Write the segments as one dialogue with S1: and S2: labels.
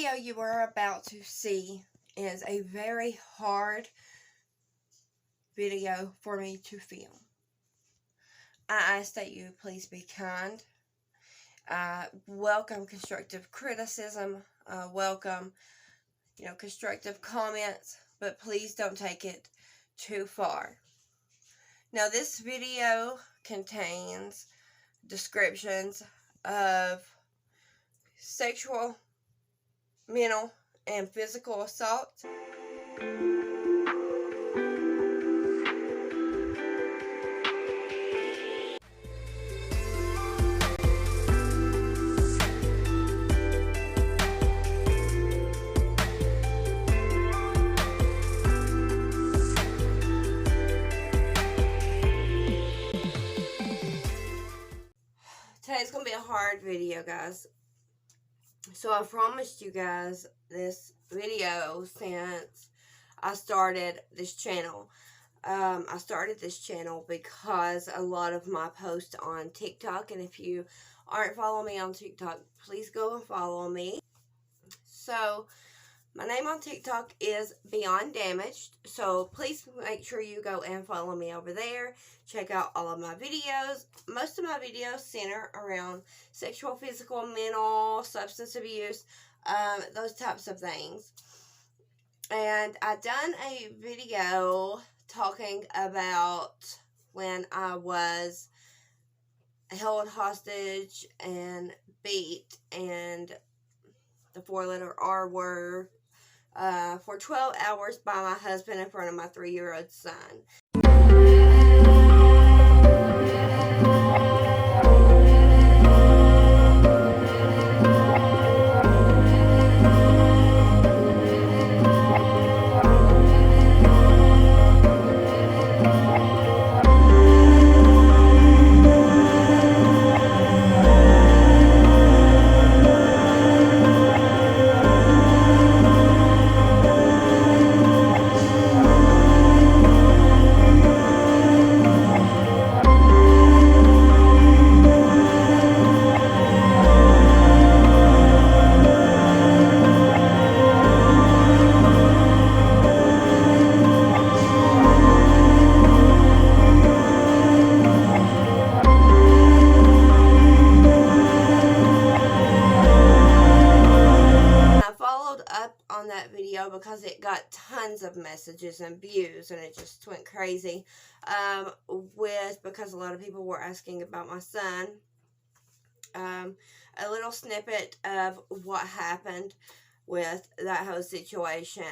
S1: video you are about to see is a very hard video for me to film. I ask that you please be kind. Welcome constructive criticism. Welcome, constructive comments, but please don't take it too far. Now, this video contains descriptions of sexual, mental, and physical assault. Today's going to be a hard video, guys. So I promised you guys this video since I started this channel. I started this channel because a lot of my posts on TikTok, and if you aren't following me on TikTok, please go and follow me. So my name on TikTok is Beyond Damaged, so please make sure you go and follow me over there. Check out all of my videos. Most of my videos center around sexual, physical, mental, substance abuse, those types of things. And I done a video talking about when I was held hostage and beat, and the 4-letter R word, for 12 hours by my husband in front of my 3-year-old son. On that video because it got tons of messages and views, and it just went crazy because a lot of people were asking about my son. A little snippet of what happened with that whole situation.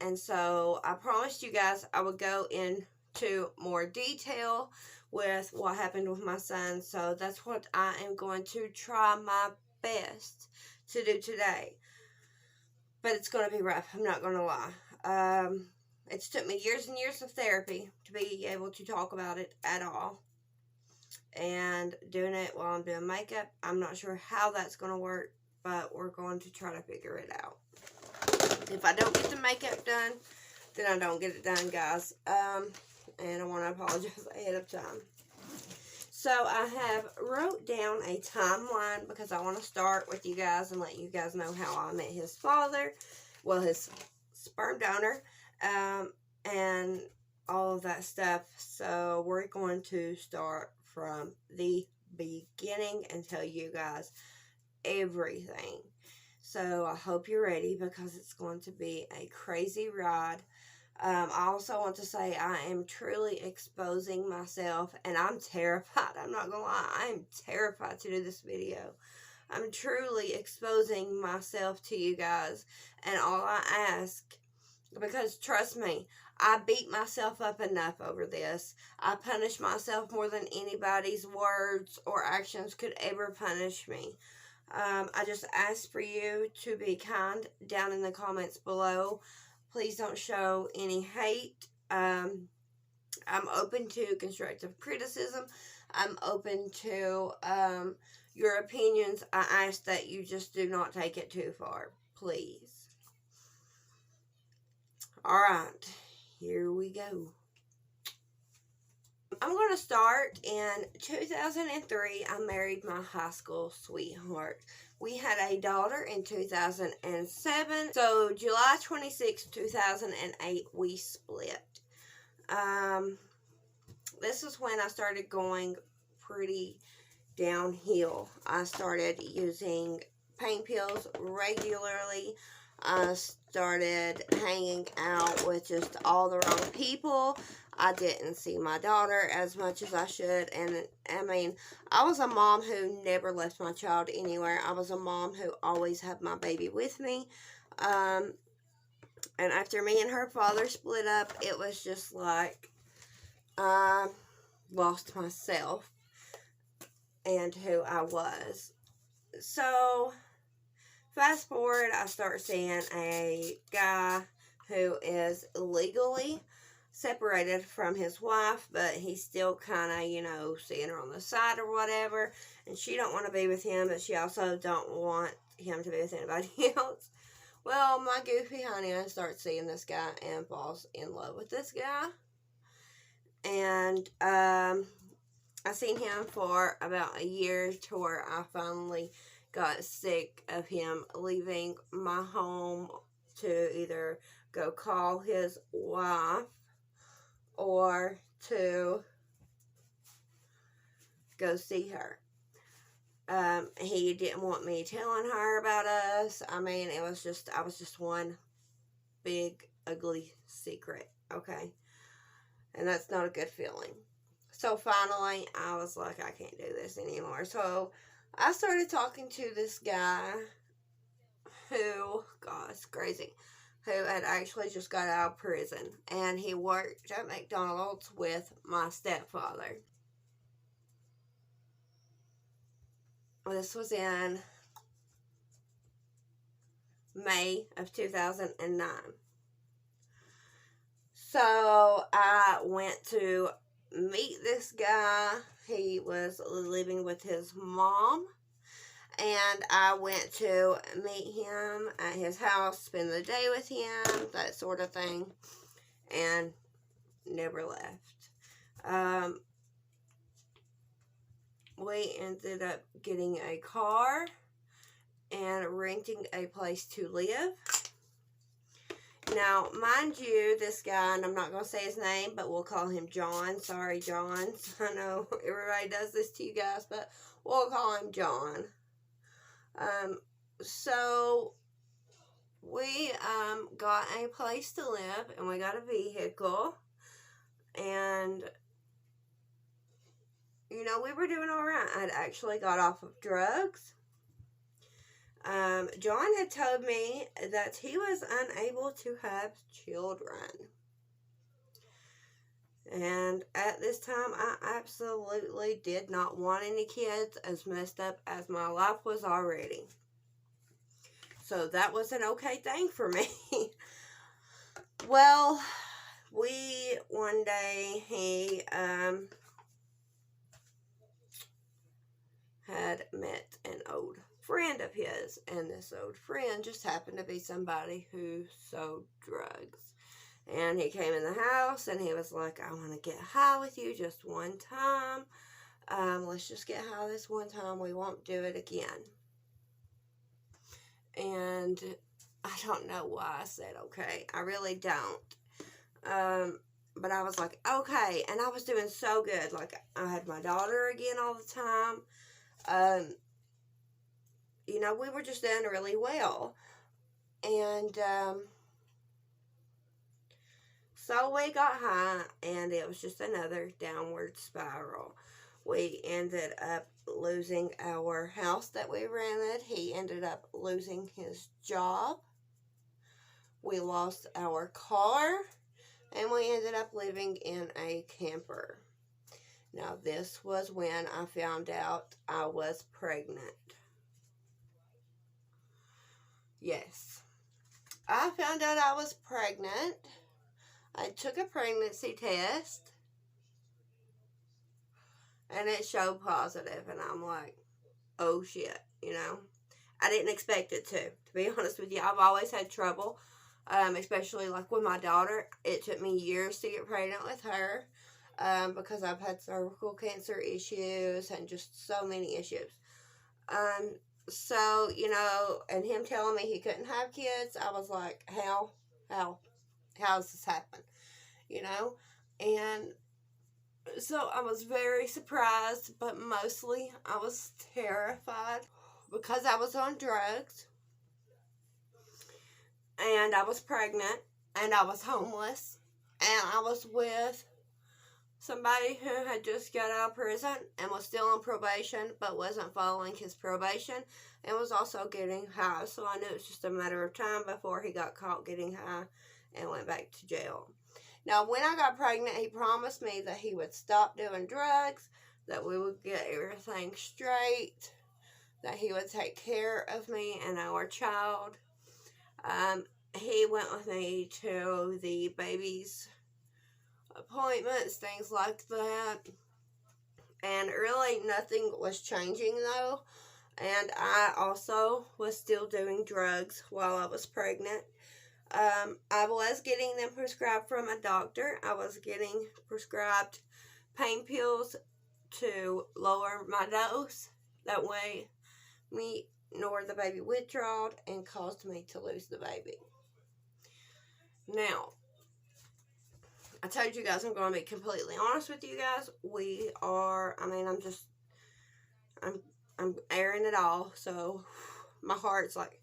S1: And so I promised you guys I would go into more detail with what happened with my son. So that's what I am going to try my best to do today. But it's going to be rough. I'm not going to lie. It's took me years and years of therapy to be able to talk about it at all. And doing it while I'm doing makeup, I'm not sure how that's going to work, but we're going to try to figure it out. If I don't get the makeup done, then I don't get it done, guys. And I want to apologize ahead of time. So I have wrote down a timeline because I want to start with you guys and let you guys know how I met his father. Well, his sperm donor. And all of that stuff. So we're going to start from the beginning and tell you guys everything. So I hope you're ready because it's going to be a crazy ride. I also want to say I am truly exposing myself, and I'm terrified. I'm not going to lie. I am terrified to do this video. I'm truly exposing myself to you guys, and all I ask, because trust me, I beat myself up enough over this. I punish myself more than anybody's words or actions could ever punish me. I just ask for you to be kind down in the comments below. Please don't show any hate. I'm open to constructive criticism. I'm open to your opinions. I ask that you just do not take it too far, please. Alright, here we go. I'm going to start in 2003. I married my high school sweetheart. We had a daughter in 2007. So July 26, 2008, we split. This is when I started going pretty downhill. I started using pain pills regularly. I started hanging out with just all the wrong people. I didn't see my daughter as much as I should. And I mean, I was a mom who never left my child anywhere. I was a mom who always had my baby with me. And after me and her father split up, it was just like I lost myself and who I was. So fast forward, I start seeing a guy who is legally separated from his wife, but he's still kind of, you know, seeing her on the side or whatever, and she don't want to be with him, but she also don't want him to be with anybody else. Well, my goofy honey starts seeing this guy and falls in love with this guy, and I seen him for about a year to where I finally got sick of him leaving my home to either go call his wife or to go see her. He didn't want me telling her about us. I mean, I was just one big, ugly secret, okay? And that's not a good feeling. So finally, I was like, I can't do this anymore. So I started talking to this guy who, God, it's crazy, who had actually just got out of prison. And he worked at McDonald's with my stepfather. This was in May of 2009. So I went to meet this guy. He was living with his mom. And I went to meet him at his house, spend the day with him, that sort of thing. And never left. We ended up getting a car and renting a place to live. Now, mind you, this guy, and I'm not going to say his name, but we'll call him John. Sorry, John. I know everybody does this to you guys, but we'll call him John. So we got a place to live, and we got a vehicle, and you know, we were doing all right. I'd actually got off of drugs. John had told me that he was unable to have children. And at this time, I absolutely did not want any kids, as messed up as my life was already. So that was an okay thing for me. Well, one day, he had met an old friend of his, and this old friend just happened to be somebody who sold drugs. And he came in the house, and he was like, I want to get high with you just one time. Let's just get high this one time. We won't do it again. And I don't know why I said okay. I really don't. But I was like, okay. And I was doing so good. Like, I had my daughter again all the time. you know, we were just doing really well. And so we got high, and it was just another downward spiral. We ended up losing our house that we rented. He ended up losing his job. We lost our car, and we ended up living in a camper. Now, this was when I found out I was pregnant. Yes. I found out I was pregnant. I took a pregnancy test, and it showed positive, and I'm like, oh shit, you know. I didn't expect it to be honest with you. I've always had trouble, especially like with my daughter. It took me years to get pregnant with her, because I've had cervical cancer issues and just so many issues. So, you know, and him telling me he couldn't have kids, I was like, how does this happen? You know? And so I was very surprised, but mostly I was terrified because I was on drugs and I was pregnant and I was homeless and I was with somebody who had just got out of prison and was still on probation but wasn't following his probation and was also getting high. So I knew it was just a matter of time before he got caught getting high and went back to jail. Now, when I got pregnant, he promised me that he would stop doing drugs, that we would get everything straight, that he would take care of me and our child. He went with me to the baby's appointments, things like that. And really nothing was changing though. And I also was still doing drugs while I was pregnant. I was getting them prescribed from a doctor. I was getting prescribed pain pills to lower my dose. That way, me nor the baby withdrawed and caused me to lose the baby. Now, I told you guys I'm going to be completely honest with you guys. I'm airing it all. So, my heart's like,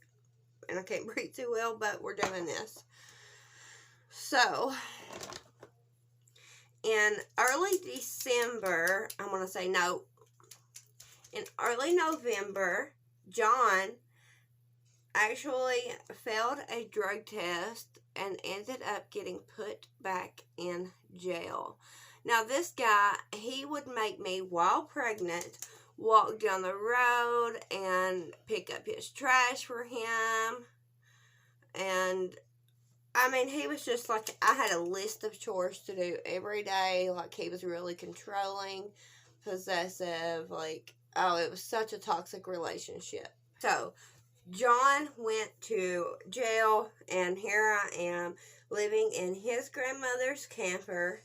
S1: and I can't breathe too well, but we're doing this. So, in early December, I'm going to say no. In early November, John actually failed a drug test and ended up getting put back in jail. Now, this guy, he would make me, while pregnant, walk down the road and pick up his trash for him. And, I mean, he was just like, I had a list of chores to do every day. Like, he was really controlling, possessive, like, oh, it was such a toxic relationship. So, John went to jail, and here I am living in his grandmother's camper.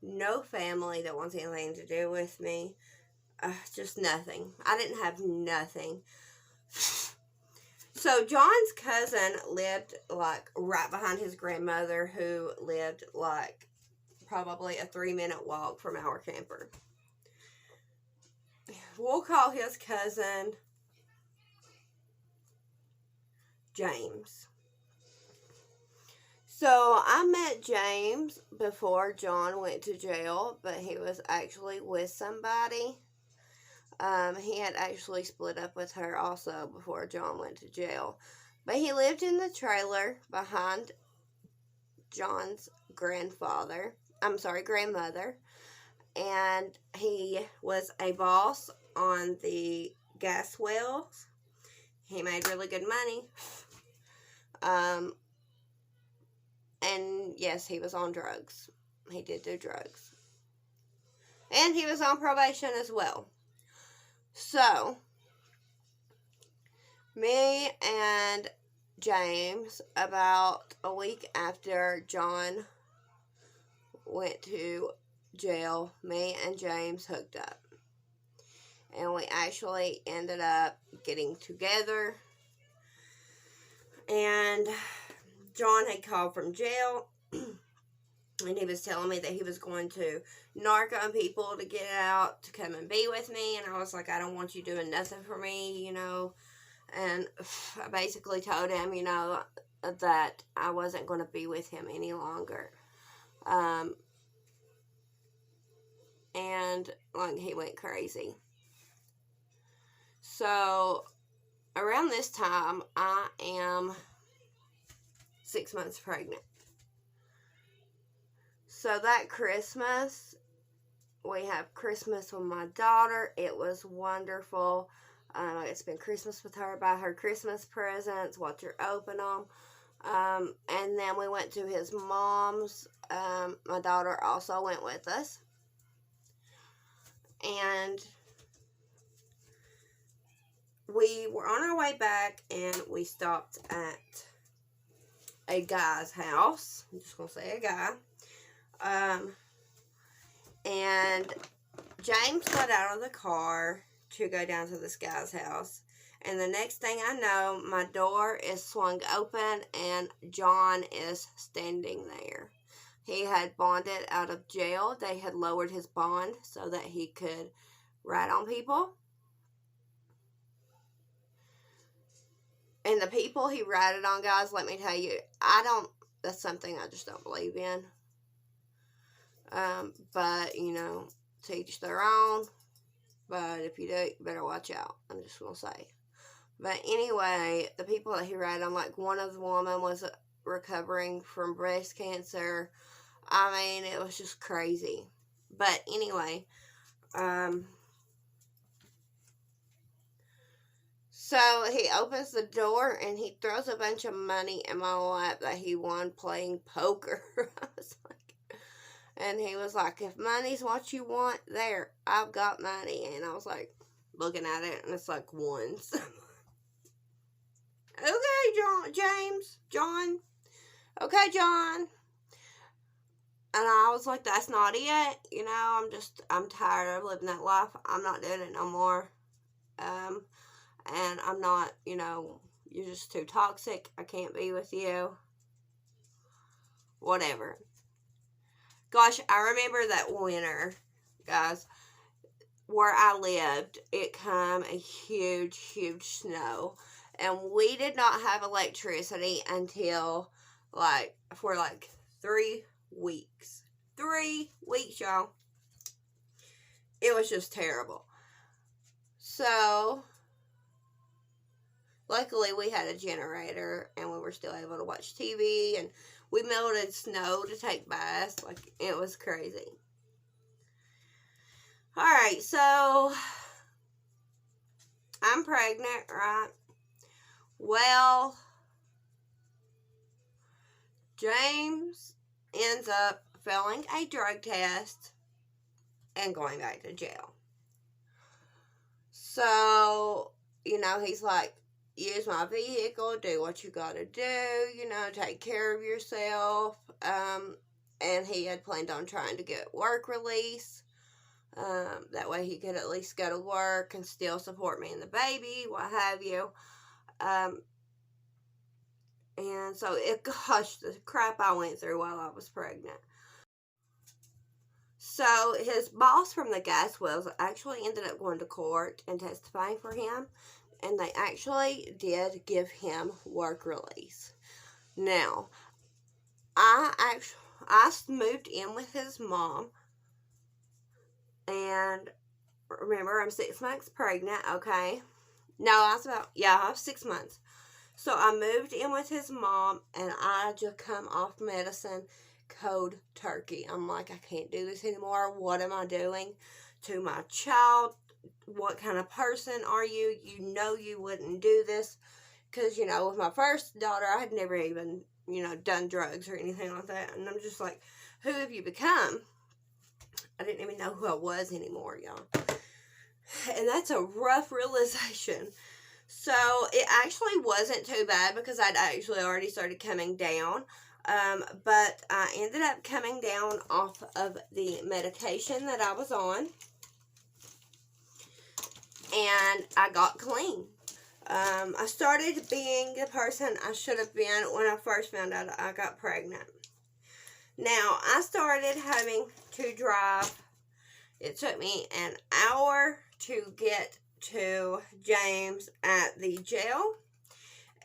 S1: No family that wants anything to do with me. Just nothing. I didn't have nothing. So John's cousin lived like right behind his grandmother, who lived like probably a 3-minute walk from our camper. We'll call his cousin James. So I met James before John went to jail, but he was actually with somebody. He had actually split up with her also before John went to jail. But he lived in the trailer behind John's grandmother. And he was a boss on the gas wells. He made really good money. And yes, he was on drugs. He did do drugs. And he was on probation as well. So, me and James, about a week after John went to jail, me and James hooked up. And we actually ended up getting together. And John had called from jail. And he was telling me that he was going to narc on people to get out to come and be with me. And I was like, I don't want you doing nothing for me, you know. And I basically told him, you know, that I wasn't going to be with him any longer. And like, he went crazy. So around this time, I am 6 months pregnant. So that Christmas, we have Christmas with my daughter. It was wonderful. I get to spend Christmas with her, buy her Christmas presents, watch her open them. And then we went to his mom's. My daughter also went with us. And we were on our way back, and we stopped at a guy's house. I'm just going to say a guy. And James got out of the car to go down to this guy's house. And the next thing I know, my door is swung open and John is standing there. He had bonded out of jail. They had lowered his bond so that he could rat on people. And the people he ratted on, guys, let me tell you, that's something I just don't believe in. But, you know, to each their own. But if you do, you better watch out. I'm just going to say. But anyway, the people that he ratted on, like one of the women was recovering from breast cancer. I mean, it was just crazy. But anyway, so he opens the door and he throws a bunch of money in my lap that he won playing poker. I was like, and he was like, if money's what you want, there, I've got money. And I was like, looking at it, and it's like ones. Okay, John. Okay, John. And I was like, that's not it. You know, I'm tired of living that life. I'm not doing it no more. And I'm not, you know, you're just too toxic. I can't be with you. Whatever. Gosh, I remember that winter, guys, where I lived, it came a huge, huge snow. And we did not have electricity until, for 3 weeks. 3 weeks, y'all. It was just terrible. So, luckily we had a generator and we were still able to watch TV, and we melted snow to take baths. Like, it was crazy. Alright, so I'm pregnant, right? Well, James ends up failing a drug test and going back to jail. So, you know, he's like, use my vehicle, do what you gotta do, you know, take care of yourself. And he had planned on trying to get work release. That way he could at least go to work and still support me and the baby, what have you. And so, gosh, the crap I went through while I was pregnant. So, his boss from the gas wells actually ended up going to court and testifying for him. And they actually did give him work release. Now, I moved in with his mom. And remember, I'm 6 months pregnant, okay? No, I was 6 months. So I moved in with his mom, and I just come off medicine cold turkey. I'm like, I can't do this anymore. What am I doing to my child? What kind of person are you? You know you wouldn't do this. Because, you know, with my first daughter, I had never even, you know, done drugs or anything like that. And I'm just like, who have you become? I didn't even know who I was anymore, y'all. And that's a rough realization. So, it actually wasn't too bad because I'd actually already started coming down. But I ended up coming down off of the medication that I was on. And I got clean. I started being the person I should have been when I first found out I got pregnant. Now, I started having to drive. It took me an hour to get to James at the jail.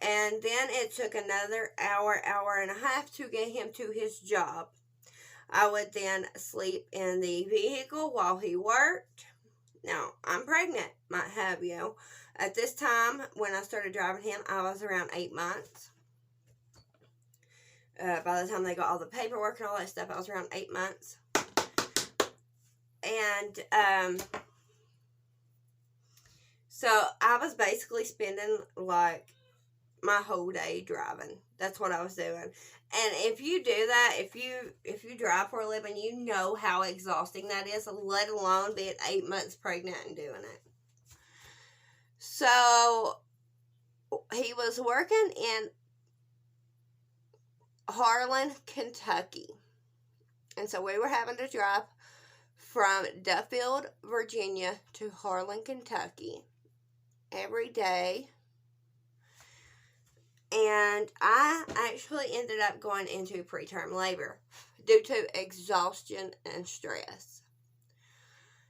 S1: And then it took another hour and a half to get him to his job. I would then sleep in the vehicle while he worked. Now, I'm pregnant, might have you. At this time, when I started driving him, I was around 8 months. By the time they got all the paperwork and all that stuff, I was around 8 months. And, so I was basically spending, like, my whole day driving. That's what I was doing. And if you do that, if you drive for a living, you know how exhausting that is, let alone being 8 months pregnant and doing it. So he was working in Harlan, Kentucky. And so we were having to drive from Duffield, Virginia to Harlan, Kentucky every day. And I actually ended up going into preterm labor due to exhaustion and stress.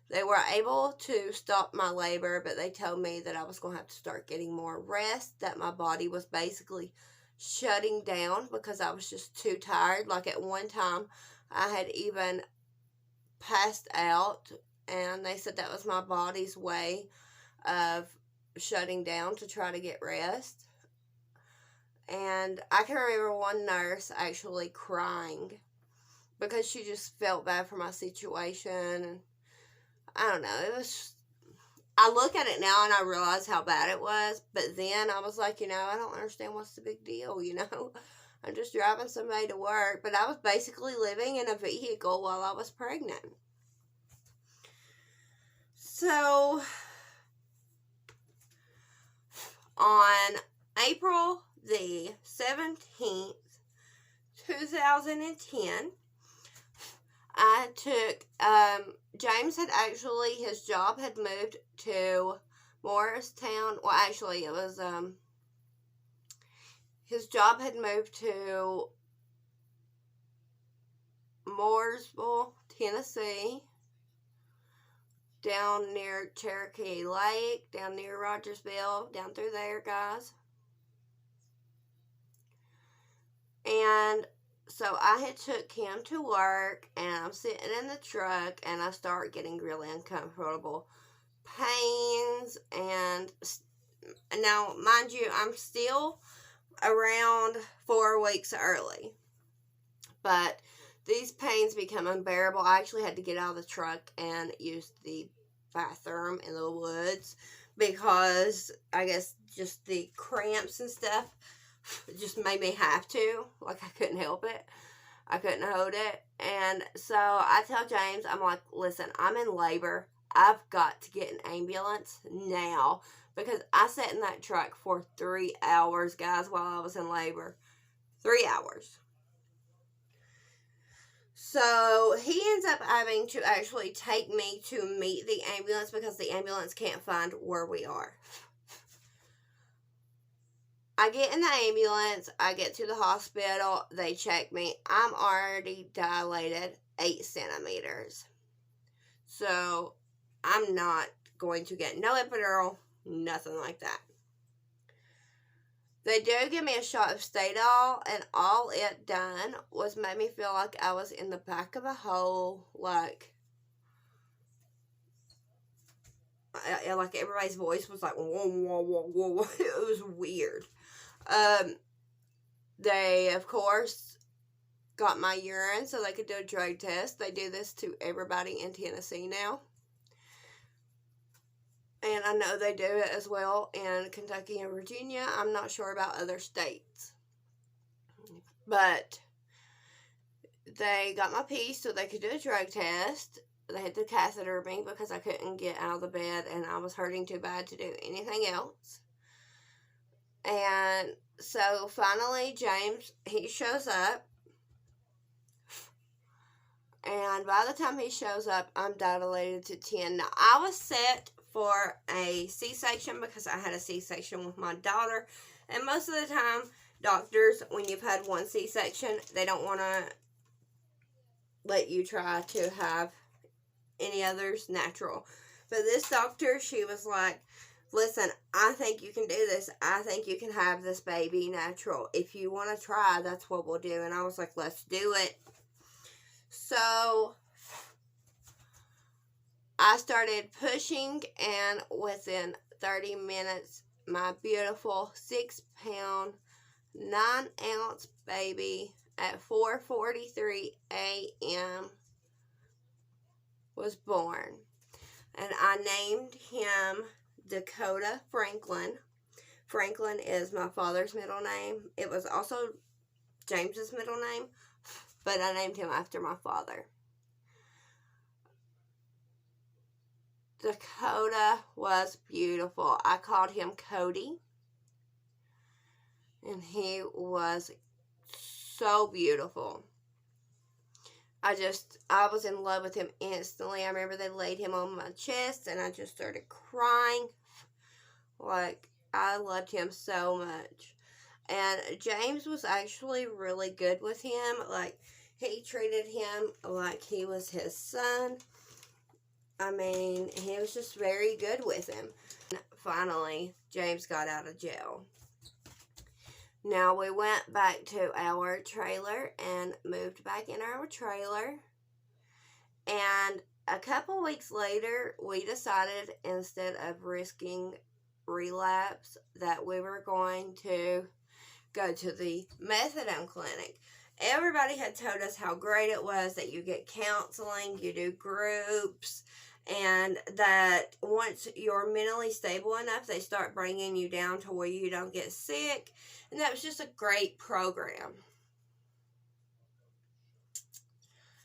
S1: They were able to stop my labor, but they told me that I was going to have to start getting more rest, that my body was basically shutting down because I was just too tired. Like at one time, I had even passed out, and they said that was my body's way of shutting down to try to get rest. And I can remember one nurse actually crying because she just felt bad for my situation. And I don't know, it was, I look at it now and I realize how bad it was. But then I was like, I don't understand what's the big deal, I'm just driving somebody to work. But I was basically living in a vehicle while I was pregnant. So, on April the 17th, 2010, I took, James had actually, his job had moved to Morristown. Well, actually, it was, his job had moved to Mooresville, Tennessee, down near Cherokee Lake, down near Rogersville, down through there, guys. And so I had took him to work, and I'm sitting in the truck, and I start getting really uncomfortable pains. And now, mind you, I'm still around 4 weeks early, but these pains become unbearable. I actually had to get out of the truck and use the bathroom in the woods because I guess just the cramps and stuff just made me have to. Like, I couldn't help it. I couldn't hold it. And so I tell James, I'm like, listen, I'm in labor. I've got to get an ambulance now. Because I sat in that truck for 3 hours, guys, while I was in labor. 3 hours. So he ends up having to actually take me to meet the ambulance because the ambulance can't find where we are. I get in the ambulance, I get to the hospital, they check me. I'm already dilated 8 centimeters. So I'm not going to get no epidural, nothing like that. They do give me a shot of Stadol, and all it done was make me feel like I was in the back of a hole, like everybody's voice was like, whoa, whoa, whoa, whoa. It was weird. They, of course, got my urine so they could do a drug test. They do this to everybody in Tennessee now. And I know they do it as well in Kentucky and Virginia. I'm not sure about other states. But they got my pee so they could do a drug test. They had to catheter me because I couldn't get out of the bed and I was hurting too bad to do anything else. And so finally James, he shows up. And by the time he shows up, I'm dilated to 10. Now, I was set for a C-section because I had a C-section with my daughter. And most of the time, doctors, when you've had one C-section, they don't want to let you try to have any others natural. But this doctor, she was like, listen, I think you can do this. I think you can have this baby natural. If you want to try, that's what we'll do. And I was like, let's do it. So I started pushing, and within 30 minutes, my beautiful 6-pound, 9-ounce baby at 4:43 a.m. was born. And I named him Dakota Franklin. Franklin is my father's middle name. It was also James's middle name, but I named him after my father. Dakota was beautiful. I called him Cody, and he was so beautiful. I was in love with him instantly. I remember they laid him on my chest, and I just started crying. Like, I loved him so much. And James was actually really good with him. Like, he treated him like he was his son. I mean, he was just very good with him. Finally, James got out of jail. Now, we went back to our trailer and moved back in our trailer. And a couple weeks later, we decided, instead of risking relapse, that we were going to go to the methadone clinic. Everybody had told us how great it was, that you get counseling, you do groups, and that once you're mentally stable enough, they start bringing you down to where you don't get sick. And that was just a great program.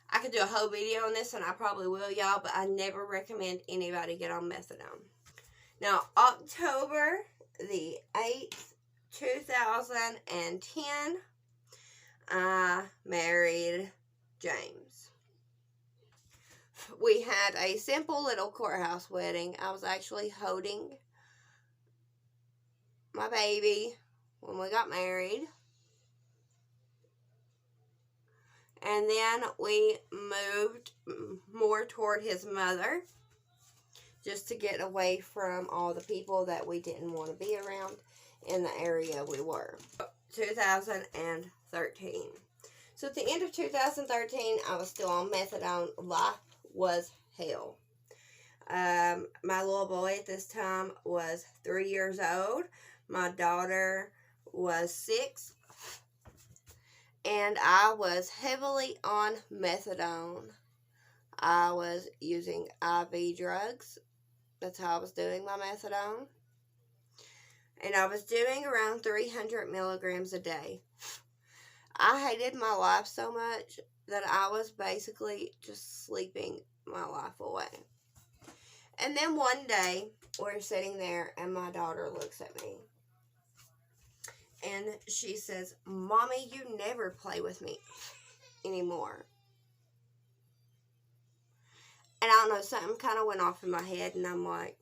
S1: I could do a whole video on this, and I probably will, y'all, but I never recommend anybody get on methadone. Now, October the 8th, 2010, I married James. We had a simple little courthouse wedding. I was actually holding my baby when we got married. And then we moved more toward his mother, just to get away from all the people that we didn't want to be around in the area we were. 2013. So at the end of 2013, I was still on methadone. Life was hell. My little boy at this time was 3 years old. My daughter was 6. And I was heavily on methadone. I was using IV drugs. That's how I was doing my methadone. And I was doing around 300 milligrams a day. I hated my life so much that I was basically just sleeping my life away. And then one day, we're sitting there, and my daughter looks at me. And she says, "Mommy, you never play with me anymore." And I don't know, something kind of went off in my head, and I'm like,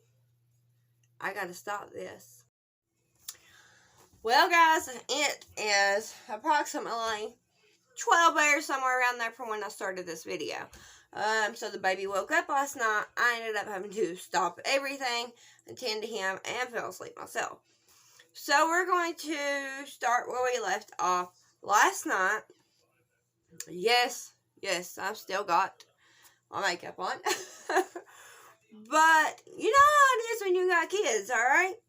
S1: I got to stop this. Well, guys, it is approximately 12 hours, somewhere around there, from when I started this video. So the baby woke up last night. I ended up having to stop everything, attend to him, and fell asleep myself. So we're going to start where we left off last night. Yes, I've still got my makeup on. But you know how it is when you got kids, alright?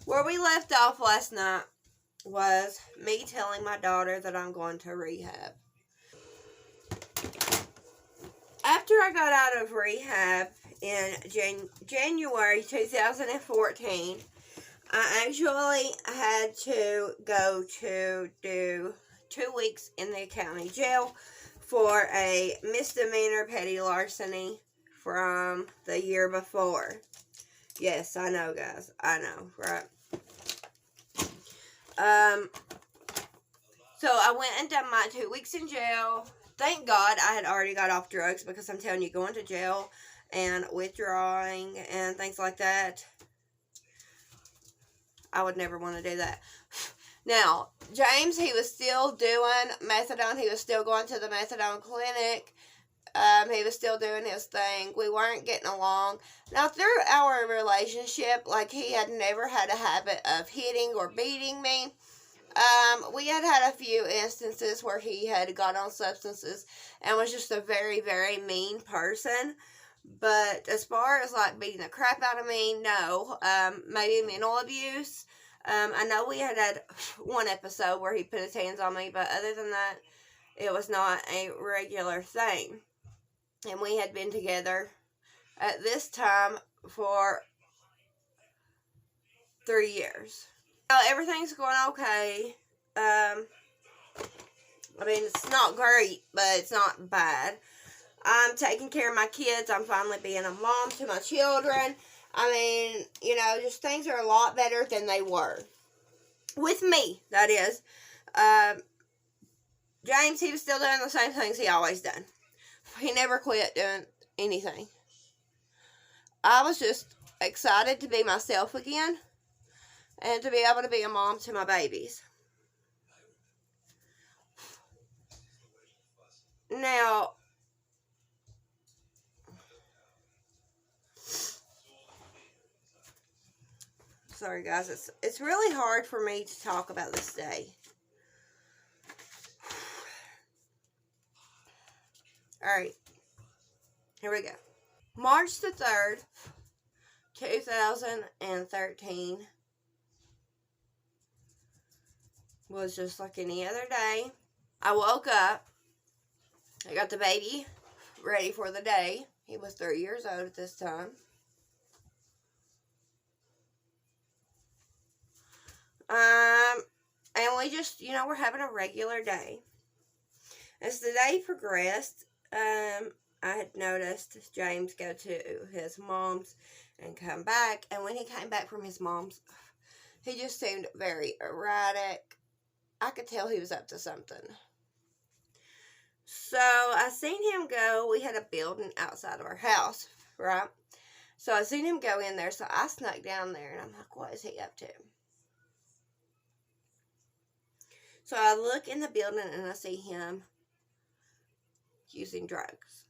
S1: Where we left off last night was me telling my daughter that I'm going to rehab. After I got out of rehab in January 2014, I actually had to go to do 2 weeks in the county jail for a misdemeanor petty larceny from the year before. Yes, I know, guys. I know, right? So I went and done my 2 weeks in jail. Thank God I had already got off drugs, because I'm telling you, going to jail and withdrawing and things like that, I would never want to do that. Now, James, he was still doing methadone. He was still going to the methadone clinic He was still doing his thing. We weren't getting along. Now, through our relationship, like, he had never had a habit of hitting or beating me. We had a few instances where he had got on substances and was just a very, very mean person. But as far as, like, beating the crap out of me, no. Maybe mental abuse. I know we had one episode where he put his hands on me, but other than that, it was not a regular thing. And we had been together at this time for 3 years. Everything's going okay. I mean, it's not great, but it's not bad. I'm taking care of my kids. I'm finally being a mom to my children. I mean, you know, just things are a lot better than they were. With me, that is. James, he was still doing the same things he always done. He never quit doing anything. I was just excited to be myself again and to be able to be a mom to my babies. Now, sorry guys, it's really hard for me to talk about this day. Alright, here we go. March the 3rd, 2013 was just like any other day. I woke up, I got the baby ready for the day. He was 3 years old at this time. And we just, you know, we're having a regular day. As the day progressed, I had noticed James go to his mom's and come back. And when he came back from his mom's, he just seemed very erratic. I could tell he was up to something. So I seen him go. We had a building outside of our house, right? So I seen him go in there. So I snuck down there and I'm like, what is he up to? So I look in the building and I see him using drugs.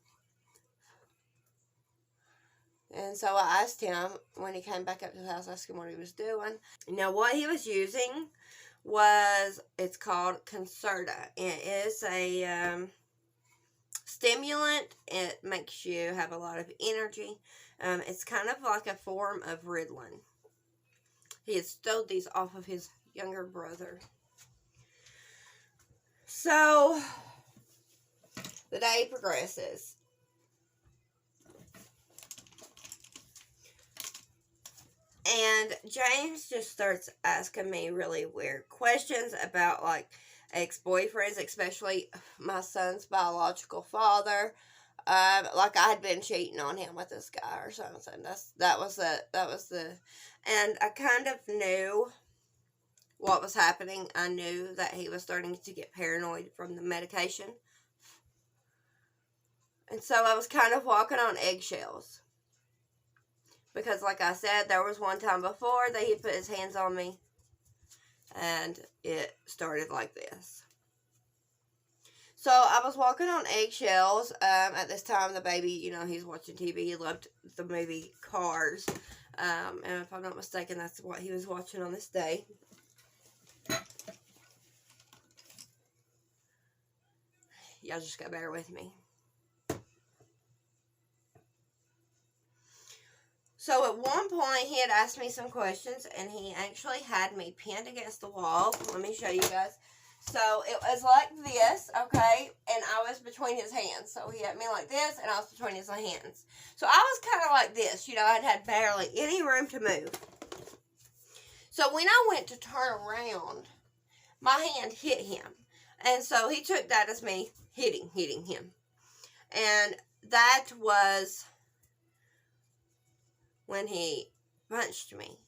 S1: And so I asked him when he came back up to the house, asked him what he was doing. Now what he was using was, it's called Concerta. It is a stimulant. It makes you have a lot of energy. It's kind of like a form of Ritalin. He had stole these off of his younger brother. So the day progresses. And James just starts asking me really weird questions about, like, ex-boyfriends, especially my son's biological father. Like I had been cheating on him with this guy or something. That was the, and I kind of knew what was happening. I knew that he was starting to get paranoid from the medication. And so I was kind of walking on eggshells. Because like I said, there was one time before that he put his hands on me. And it started like this. So I was walking on eggshells. At this time, the baby, you know, he's watching TV. He loved the movie Cars. And if I'm not mistaken, that's what he was watching on this day. Y'all just gotta bear with me. So at one point, he had asked me some questions, and he actually had me pinned against the wall. Let me show you guys. So it was like this, okay, and I was between his hands. So he had me like this, and I was between his hands. So I was kind of like this, you know, I had barely any room to move. So when I went to turn around, my hand hit him. And so he took that as me hitting him. And that was when he punched me.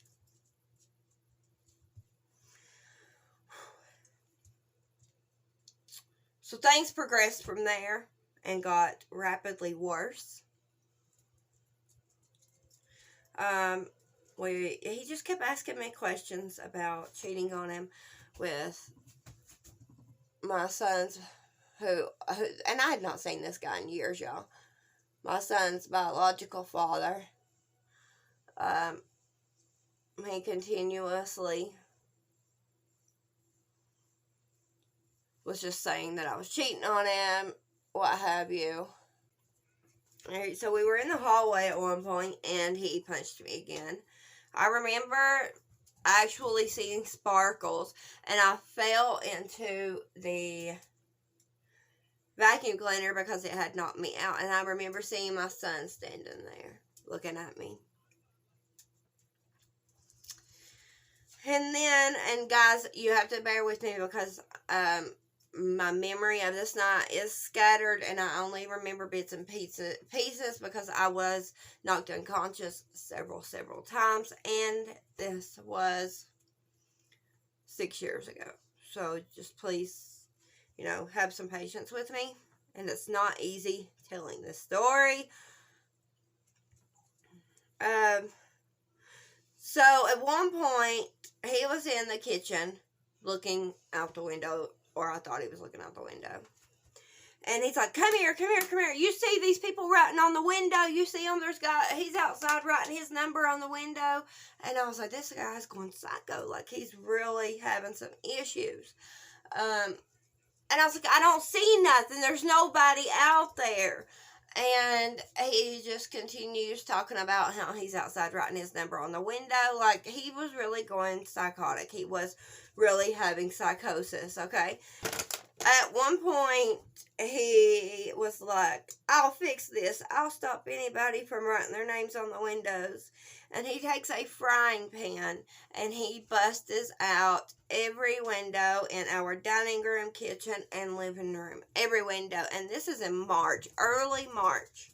S1: So things progressed from there and got rapidly worse. He just kept asking me questions about cheating on him with my son's and I had not seen this guy in years, y'all. My son's biological father. He continuously was just saying that I was cheating on him, what have you. Alright, so we were in the hallway at one point, and he punched me again. I remember actually seeing sparkles, and I fell into the vacuum cleaner because it had knocked me out, and I remember seeing my son standing there looking at me. And guys, you have to bear with me because my memory of this night is scattered, and I only remember bits and pieces because I was knocked unconscious several times, and this was 6 years ago. So just please, have some patience with me, and it's not easy telling this story. So at one point, he was in the kitchen looking out the window, or I thought he was looking out the window. And he's like, come here. You see these people writing on the window? You see him? He's outside writing his number on the window. And I was like, this guy's going psycho. Like, he's really having some issues. And I was like, I don't see nothing. There's nobody out there. And he just continues talking about how he's outside writing his number on the window. Like, he was really going psychotic. He was really having psychosis, okay? At one point, he was like, I'll fix this. I'll stop anybody from writing their names on the windows. And he takes a frying pan and he busts out every window in our dining room, kitchen, and living room. Every window. And this is in March, early March.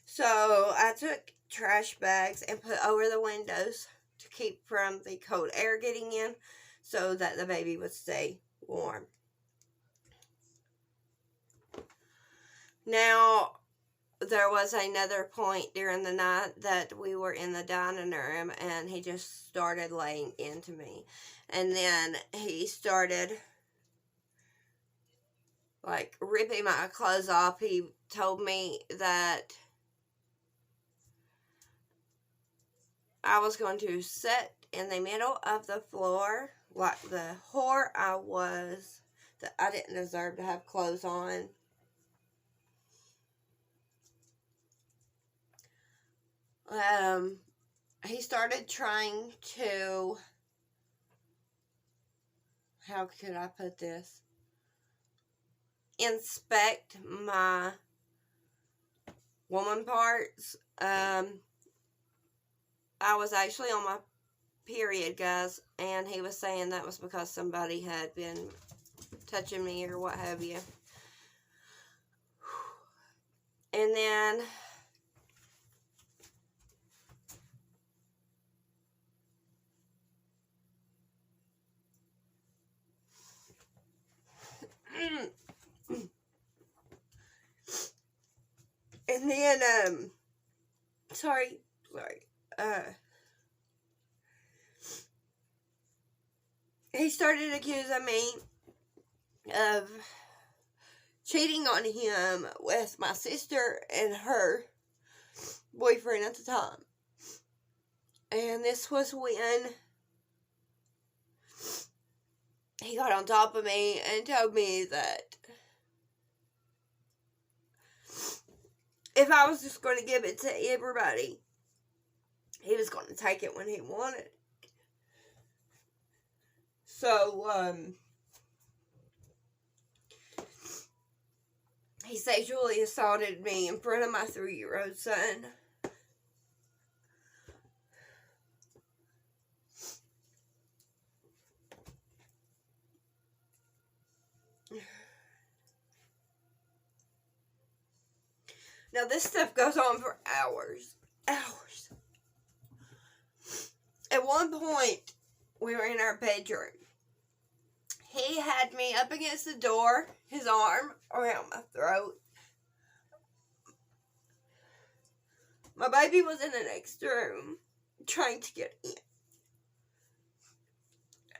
S1: So I took trash bags and put over the windows to keep from the cold air getting in so that the baby would stay warm. Now, there was another point during the night that we were in the dining room and he just started laying into me. And then he started, like, ripping my clothes off. He told me that I was going to sit in the middle of the floor like the whore I was, that I didn't deserve to have clothes on. He started trying to, how could I put this, inspect my woman parts. I was actually on my period, guys, and he was saying that was because somebody had been touching me or what have you. And then sorry, he started accusing me of cheating on him with my sister and her boyfriend at the time. And this was when he got on top of me and told me that if I was just going to give it to everybody, he was going to take it when he wanted. So, he sexually assaulted me in front of my 3-year-old son. Now, this stuff goes on for hours. At one point, we were in our bedroom. He had me up against the door, his arm around my throat. My baby was in the next room, trying to get in.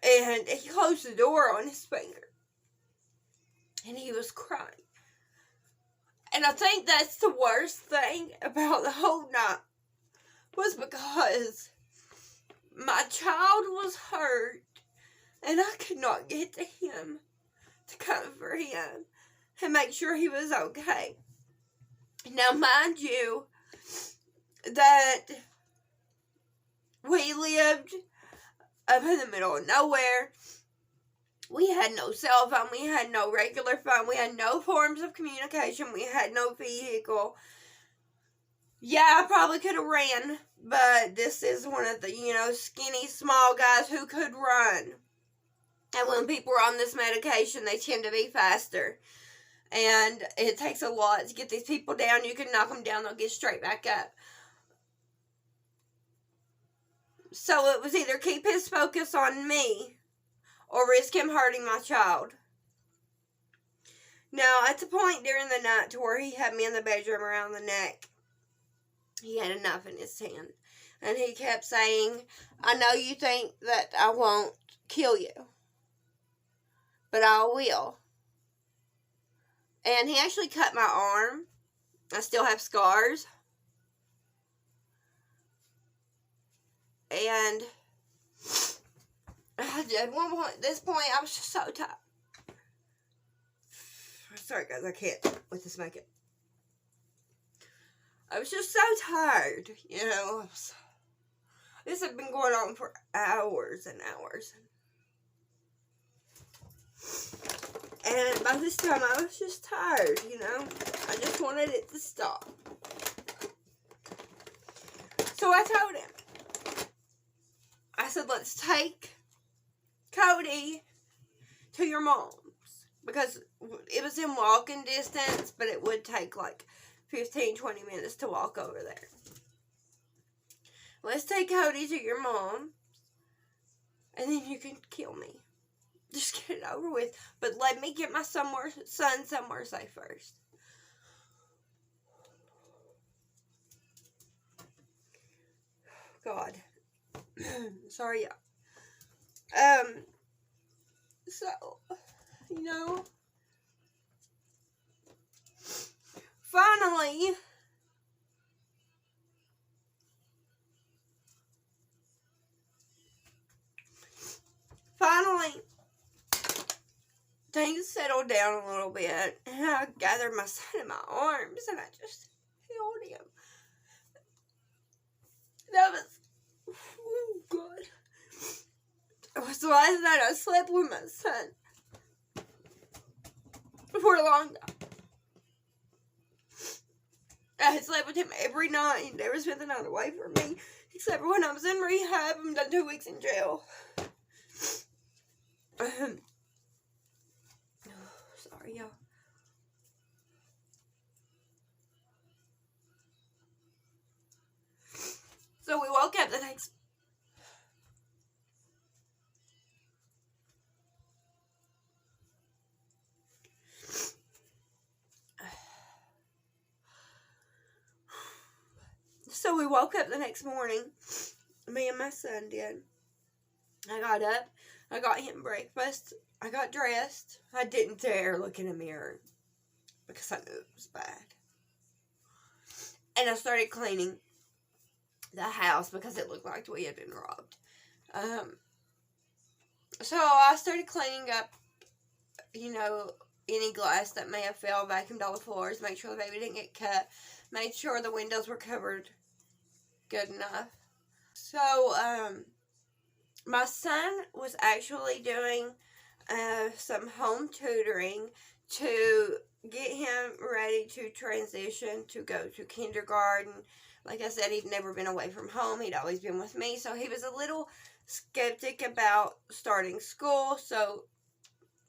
S1: And he closed the door on his finger. and he was crying. And I think that's the worst thing about the whole night, was because my child was hurt, and I could not get to him to comfort him and make sure he was okay. Now, mind you, that we lived up in the middle of nowhere. We had no cell phone. We had no regular phone. We had no forms of communication. We had no vehicle. Yeah, I probably could have ran, but this is one of the, skinny, small guys who could run. And when people are on this medication, they tend to be faster. And it takes a lot to get these people down. You can knock them down, they'll get straight back up. So it was either keep his focus on me or risk him hurting my child. Now, at the point during the night to where he had me in the bedroom around the neck, he had enough in his hand. And he kept saying, I know you think that I won't kill you, but I will. And he actually cut my arm. I still have scars. And at this point, I was just so tired. Sorry, guys, I can't with this makeup. I was just so tired, This had been going on for hours and hours. And by this time, I was just tired, I just wanted it to stop. So I told him. I said, let's take Cody to your mom's. Because it was in walking distance, but it would take like 15, 20 minutes to walk over there. Let's take Cody to your mom, and then you can kill me. Just get it over with. But let me get my son somewhere safe first. God. Sorry, yeah. So, finally, things settled down a little bit, and I gathered my son in my arms, and I just held him. That was, oh God. It was the last night I slept with my son for a long time. I had slept with him every night. He never spent the night away from me, except for when I was in rehab. I'm done 2 weeks in jail. Sorry, y'all. So we woke up the next. So we woke up the next morning. Me and my son did. I got up. I got him breakfast. I got dressed. I didn't dare look in a mirror because I knew it was bad. And I started cleaning the house because it looked like we had been robbed. So I started cleaning up, any glass that may have fell, vacuumed all the floors, make sure the baby didn't get cut, made sure the windows were covered good enough. So, my son was actually doing some home tutoring to get him ready to transition to go to kindergarten. Like I said, he'd never been away from home. He'd always been with me. So he was a little skeptic about starting school. So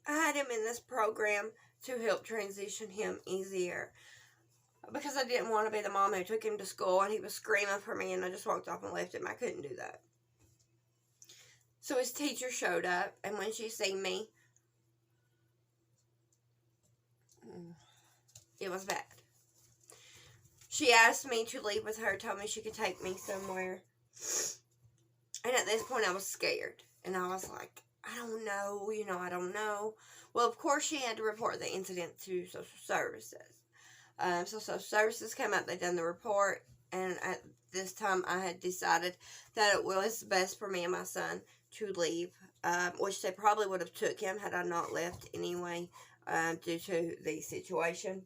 S1: I had him in this program to help transition him easier. Because I didn't want to be the mom who took him to school and he was screaming for me and I just walked off and left him. I couldn't do that. So his teacher showed up, and when she seen me, it was bad. She asked me to leave with her, told me she could take me somewhere. And at this point, I was scared. And I was like, I don't know, I don't know. Well, of course, she had to report the incident to social services. So social services came out, they done the report, and at this time I had decided that it was best for me and my son to leave, which they probably would have took him had I not left anyway, due to the situation.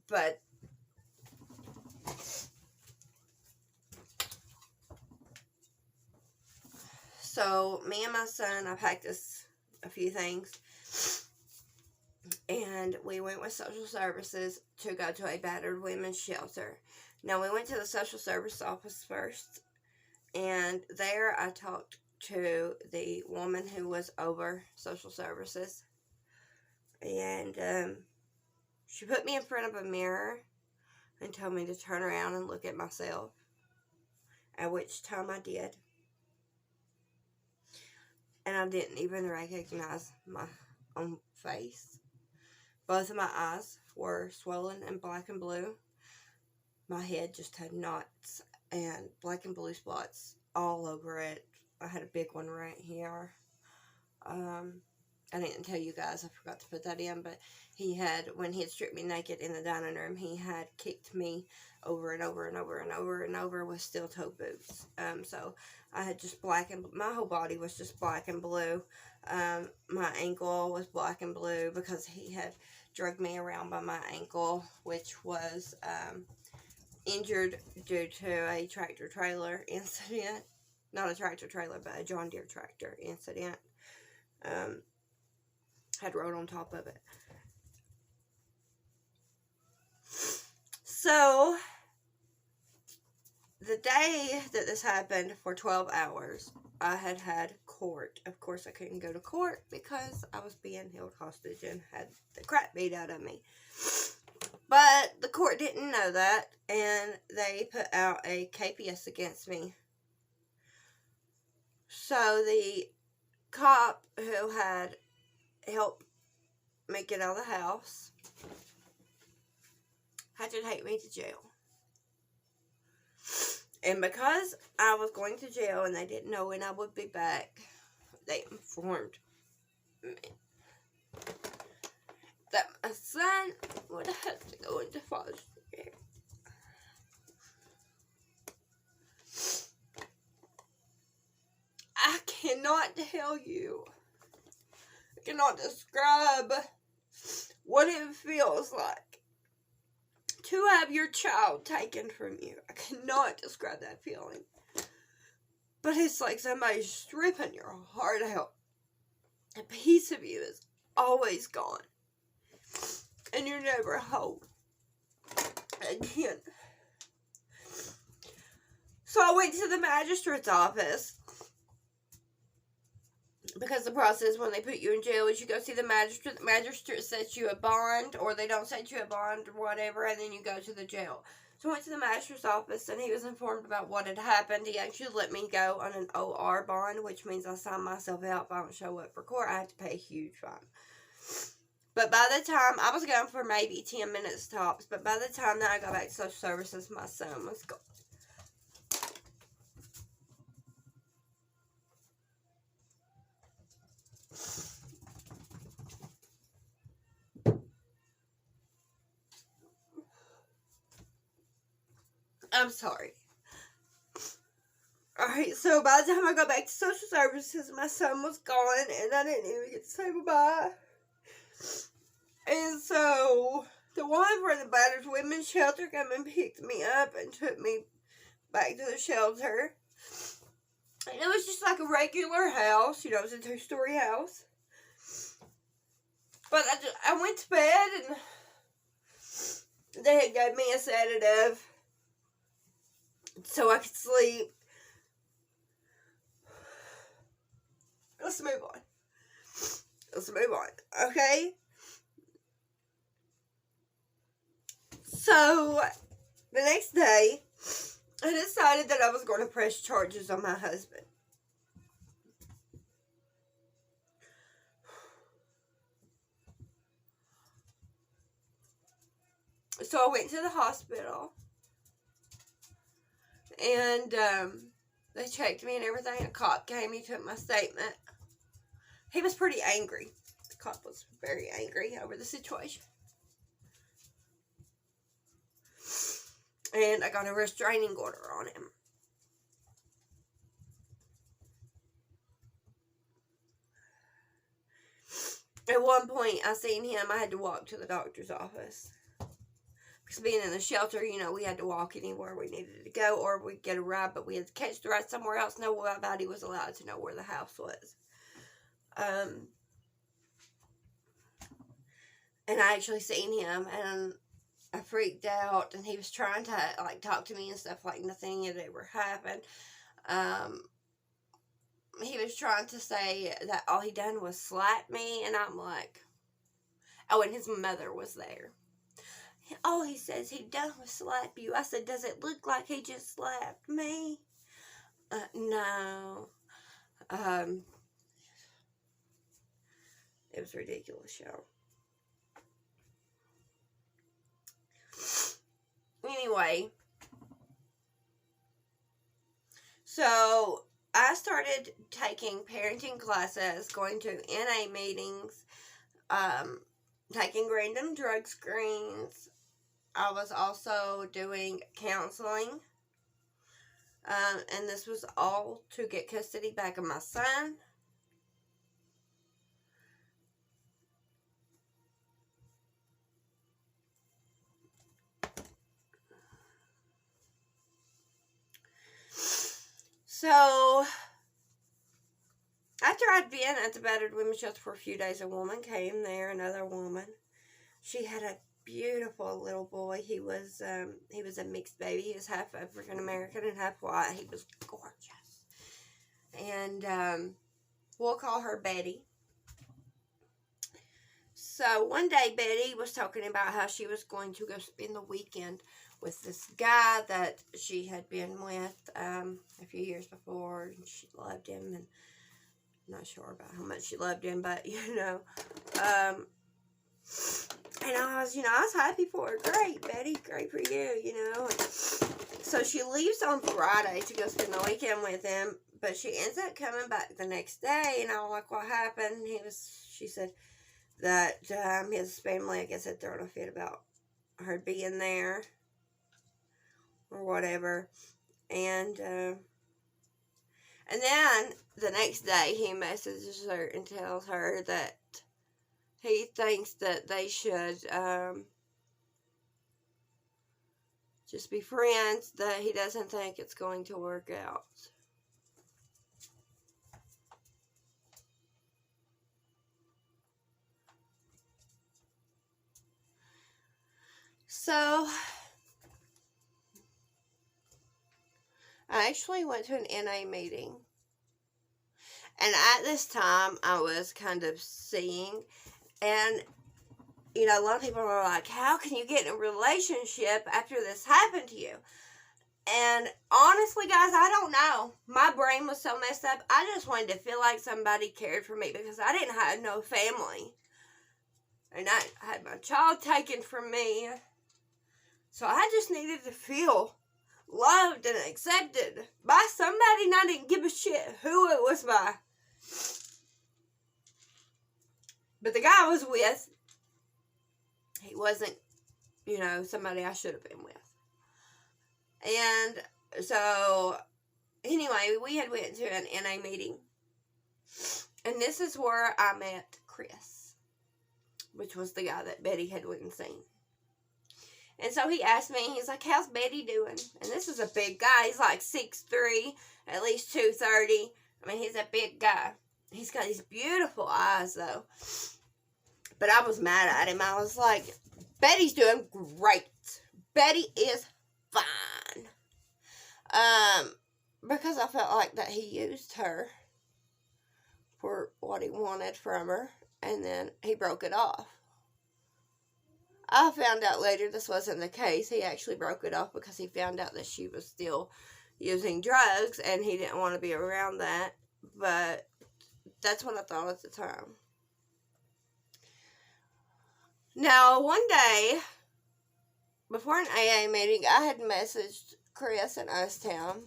S1: But so me and my son, I packed us a few things, and we went with social services to go to a battered women's shelter. Now, we went to the social service office first, and there I talked to the woman who was over social services, and she put me in front of a mirror and told me to turn around and look at myself, at which time I did. And I didn't even recognize my own face. Both of my eyes were swollen and black and blue. My head just had knots and black and blue spots all over it. I had a big one right here. I didn't tell you guys, I forgot to put that in, but when he had stripped me naked in the dining room, he had kicked me over and over and over and over and over with steel-toe boots. So I had just my whole body was just black and blue. My ankle was black and blue because he had dragged me around by my ankle, which was injured due to a tractor-trailer incident. Not a tractor-trailer, but a John Deere tractor incident. Had rode on top of it. So, the day that this happened, for 12 hours, I had court. Of course, I couldn't go to court because I was being held hostage and had the crap beat out of me. But the court didn't know that, and they put out a KPS against me. So the cop who had helped me get out of the house had to take me to jail. And because I was going to jail and they didn't know when I would be back, they informed me that my son would have to go into foster care. I cannot tell you, I cannot describe what it feels like to have your child taken from you. I cannot describe that feeling. But it's like somebody's stripping your heart out. A piece of you is always gone. And you're never whole again. So I went to the magistrate's office. Because the process when they put you in jail is you go see the magistrate. The magistrate sets you a bond, or they don't set you a bond, or whatever, and then you go to the jail. So I went to the magistrate's office, and he was informed about what had happened. He actually let me go on an OR bond, which means I sign myself out if I don't show up for court. I have to pay a huge fine. But by the time, I was gone for maybe 10 minutes tops, but by the time that I got back to social services, my son was gone. I'm sorry. Alright, so by the time I got back to social services, my son was gone, and I didn't even get to say goodbye. And so, the one for the battered women's shelter came and picked me up and took me back to the shelter. And it was just like a regular house, it was a 2-story house. But I went to bed, and they had gave me a sedative so I could sleep. Let's move on. Okay? So, the next day, I decided that I was going to press charges on my husband. So, I went to the hospital. And, they checked me and everything. A cop came, he took my statement. he was pretty angry. The cop was very angry over the situation. And I got a restraining order on him. At one point, I seen him. I had to walk to the doctor's office. Because being in the shelter, you know, we had to walk anywhere we needed to go, or we'd get a ride, but we had to catch the ride somewhere else. Nobody was allowed to know where the house was. And I actually seen him, and I freaked out, and he was trying to, like, talk to me and stuff like nothing had ever happened. He was trying to say that all he done was slap me, and I'm like, oh, and his mother was there. All he says he done was slap you. I said, does it look like he just slapped me? No. It was ridiculous, y'all. Anyway, so I started taking parenting classes, going to NA meetings, taking random drug screens. I was also doing counseling, and this was all to get custody back of my son. So, after I'd been at the battered women's shelter for a few days, a woman came there, another woman. She had a beautiful little boy. He was a mixed baby. He was half African American and half white. He was gorgeous. And we'll call her Betty. So one day Betty was talking about how she was going to go spend the weekend with this guy that she had been with a few years before, and she loved him, and I'm not sure about how much she loved him, but you know, and I was happy for her. Great, Betty, great for you, you know. And so she leaves on Friday to go spend the weekend with him, but she ends up coming back the next day, and I was like, what happened? She said that his family, I guess, had thrown a fit about her being there or whatever, and then the next day he messages her and tells her that he thinks that they should just be friends, that he doesn't think it's going to work out. So I actually went to an NA meeting. And at this time, I was kind of seeing, and, you know, a lot of people are like, how can you get in a relationship after this happened to you? And honestly, guys, I don't know. My brain was so messed up. I just wanted to feel like somebody cared for me because I didn't have no family. And I had my child taken from me. So I just needed to feel loved and accepted by somebody, and I didn't give a shit who it was by. But the guy I was with, he wasn't, you know, somebody I should have been with. And so, anyway, we had went to an NA meeting. And this is where I met Chris, which was the guy that Betty had went and seen. And so he asked me, he's like, how's Betty doing? And this is a big guy. He's like 6'3", at least 230. I mean, he's a big guy. He's got these beautiful eyes, though. But I was mad at him. I was like, Betty's doing great. Betty is fine. Because I felt like that he used her for what he wanted from her. And then he broke it off. I found out later this wasn't the case. He actually broke it off because he found out that she was still using drugs, and he didn't want to be around that. But that's what I thought at the time. Now, one day, before an AA meeting, I had messaged Chris in Town,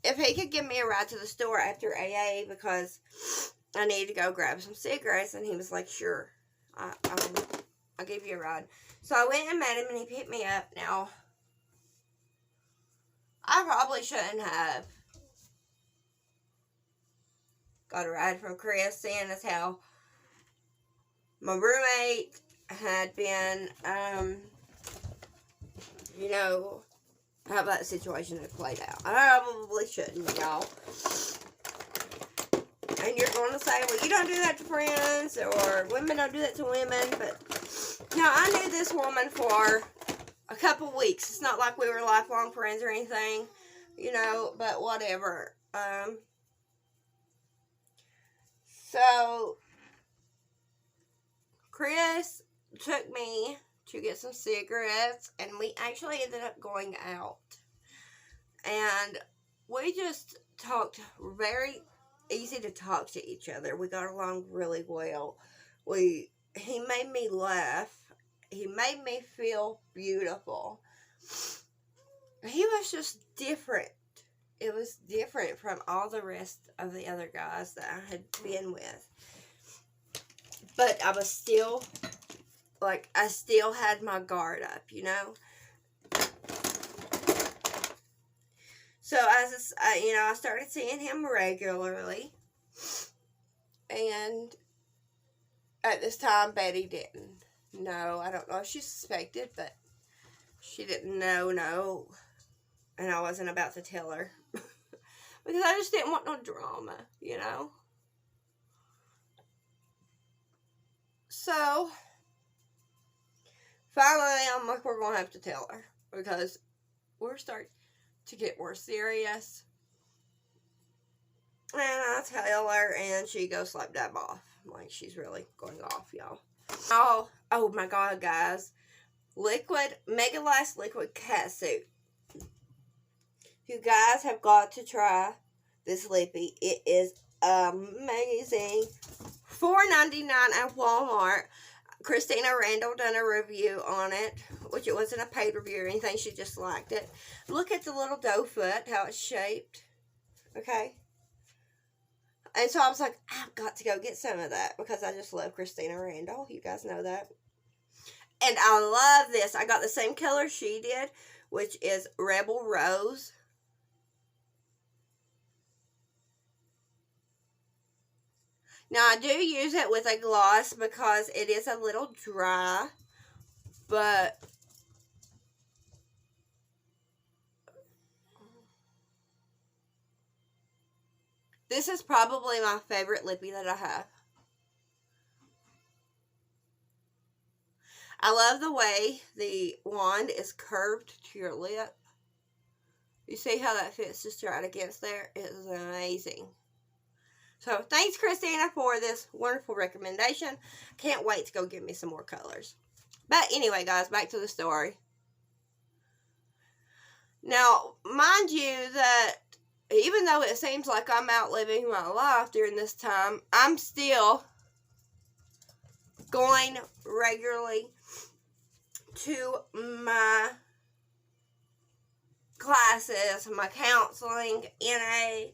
S1: if he could give me a ride to the store after AA because I needed to go grab some cigarettes, and he was like, sure, I'll give you a ride. So I went and met him, and he picked me up. Now, I probably shouldn't have got a ride from Chris, seeing as how my roommate had been, you know, how that situation had played out. I probably shouldn't, y'all. And you're going to say, well, you don't do that to friends, or women don't do that to women, but, no, I knew this woman for a couple weeks. It's not like we were lifelong friends or anything, you know, but whatever. So, Chris took me to get some cigarettes, and we actually ended up going out. And we just talked very easy to talk to each other. We got along really well. He made me laugh. He made me feel beautiful. He was just different. It was different from all the rest of the other guys that I had been with. But I was still, like, I still had my guard up, you know? So, as you know, I started seeing him regularly. And at this time, Betty didn't know. I don't know if she suspected, but she didn't know. And I wasn't about to tell her. Because I just didn't want no drama, you know? So, finally, I'm like, we're going to have to tell her. Because we're starting to get more serious. And I tell her, and she goes slap dab off. Like, she's really going off, y'all. Oh my God, guys. Mega Last Liquid Cat Suit. You guys have got to try this lippy. It is amazing. $4.99 at Walmart. Christina Randall done a review on it, which it wasn't a paid review or anything. She just liked it. Look at the little doe foot, how it's shaped. Okay. And so I was like, I've got to go get some of that because I just love Christina Randall. You guys know that. And I love this. I got the same color she did, which is Rebel Rose. Now, I do use it with a gloss because it is a little dry, but this is probably my favorite lippy that I have. I love the way the wand is curved to your lip. You see how that fits just right against there? It is amazing. So, thanks, Christina, for this wonderful recommendation. Can't wait to go get me some more colors. But anyway, guys, back to the story. Now, mind you that even though it seems like I'm outliving my life during this time, I'm still going regularly to my classes, my counseling, NA,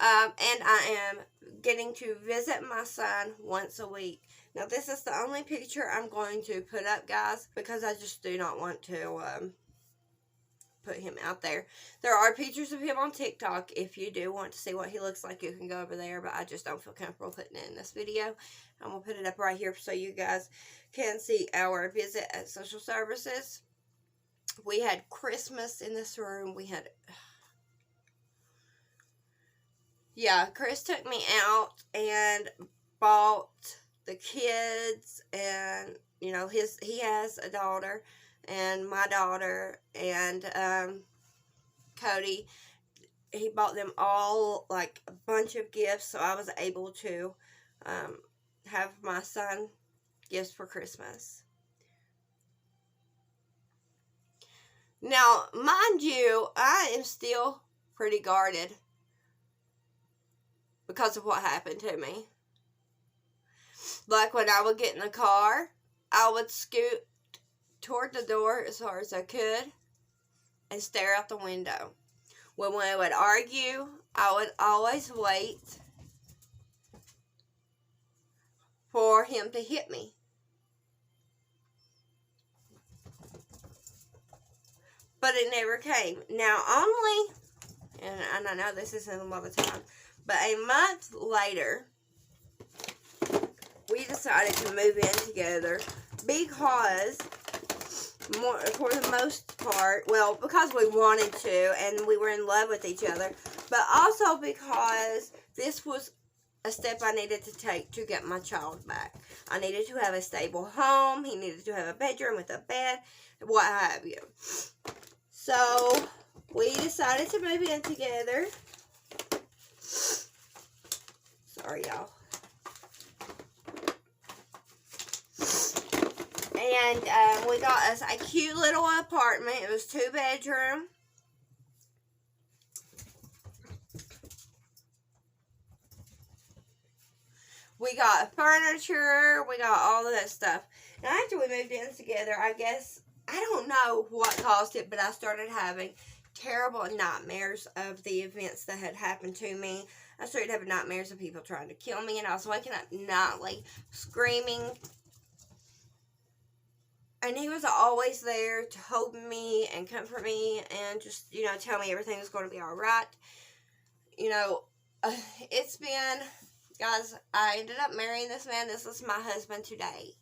S1: and I am getting to visit my son once a week. Now, this is the only picture I'm going to put up, guys, because I just do not want to put him out there. There are pictures of him on TikTok. If you do want to see what he looks like, you can go over there, but I just don't feel comfortable putting it in this video. I'm going to put it up right here so you guys can see our visit at social services. We had Christmas in this room. We had... Yeah, Chris took me out and bought the kids, and, you know, he has a daughter, and my daughter, and Cody. He bought them all, like, a bunch of gifts, so I was able to have my son gifts for Christmas. Now, mind you, I am still pretty guarded because of what happened to me. Like, when I would get in the car, I would scoot toward the door as far as I could and stare out the window. when we would argue, I would always wait for him to hit me. But it never came. Now, only, and I know this isn't a lot of time, but a month later, we decided to move in together because, for the most part, well, because we wanted to and we were in love with each other, but also because this was a step I needed to take to get my child back. I needed to have a stable home. He needed to have a bedroom with a bed, what have you. So, we decided to move in together. Sorry, y'all. And we got us a cute little apartment. It was 2-bedroom. We got furniture. We got all of that stuff. Now, after we moved in together, I guess, I don't know what caused it, but I started having terrible nightmares of the events that had happened to me. I started having nightmares of people trying to kill me, and I was waking up nightly screaming. And he was always there to hold me and comfort me and just, tell me everything was going to be all right. It's been, guys, I ended up marrying this man. This is my husband today.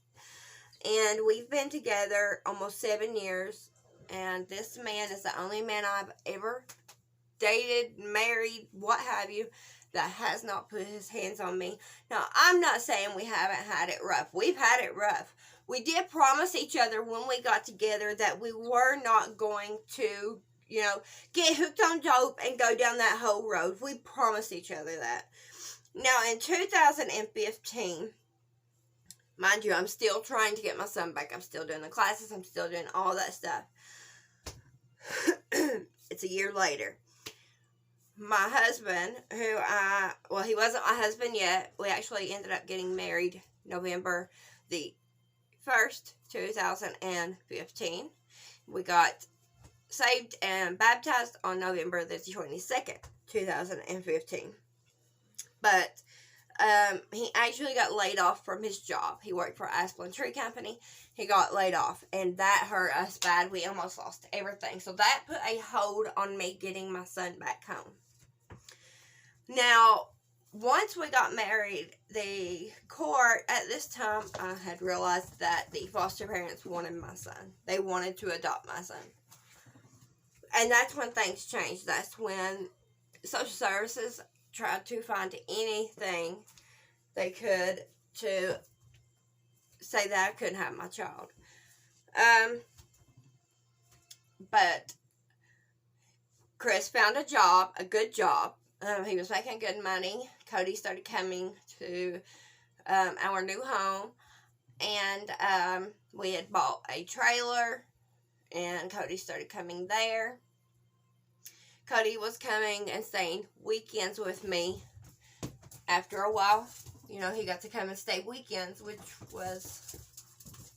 S1: And we've been together almost 7 years. And this man is the only man I've ever dated, married, what have you, that has not put his hands on me. Now, I'm not saying we haven't had it rough. We've had it rough. We did promise each other when we got together that we were not going to, get hooked on dope and go down that whole road. We promised each other that. Now, in 2015, mind you, I'm still trying to get my son back. I'm still doing the classes. I'm still doing all that stuff. It's a year later. My husband, he wasn't my husband yet. We actually ended up getting married November the 1st, 2015. We got saved and baptized on November the 22nd, 2015. But he actually got laid off from his job. He worked for Asplin Tree Company. He got laid off, and that hurt us bad. We almost lost everything. So that put a hold on me getting my son back home. Now, once we got married, the court, at this time, I had realized that the foster parents wanted my son. They wanted to adopt my son. And that's when things changed. That's when social services tried to find anything they could to say that I couldn't have my child. But Chris found a job, a good job. He was making good money. Cody started coming to our new home, and we had bought a trailer, and Cody started coming there. Cody was coming and staying weekends with me. After a while, he got to come and stay weekends, which was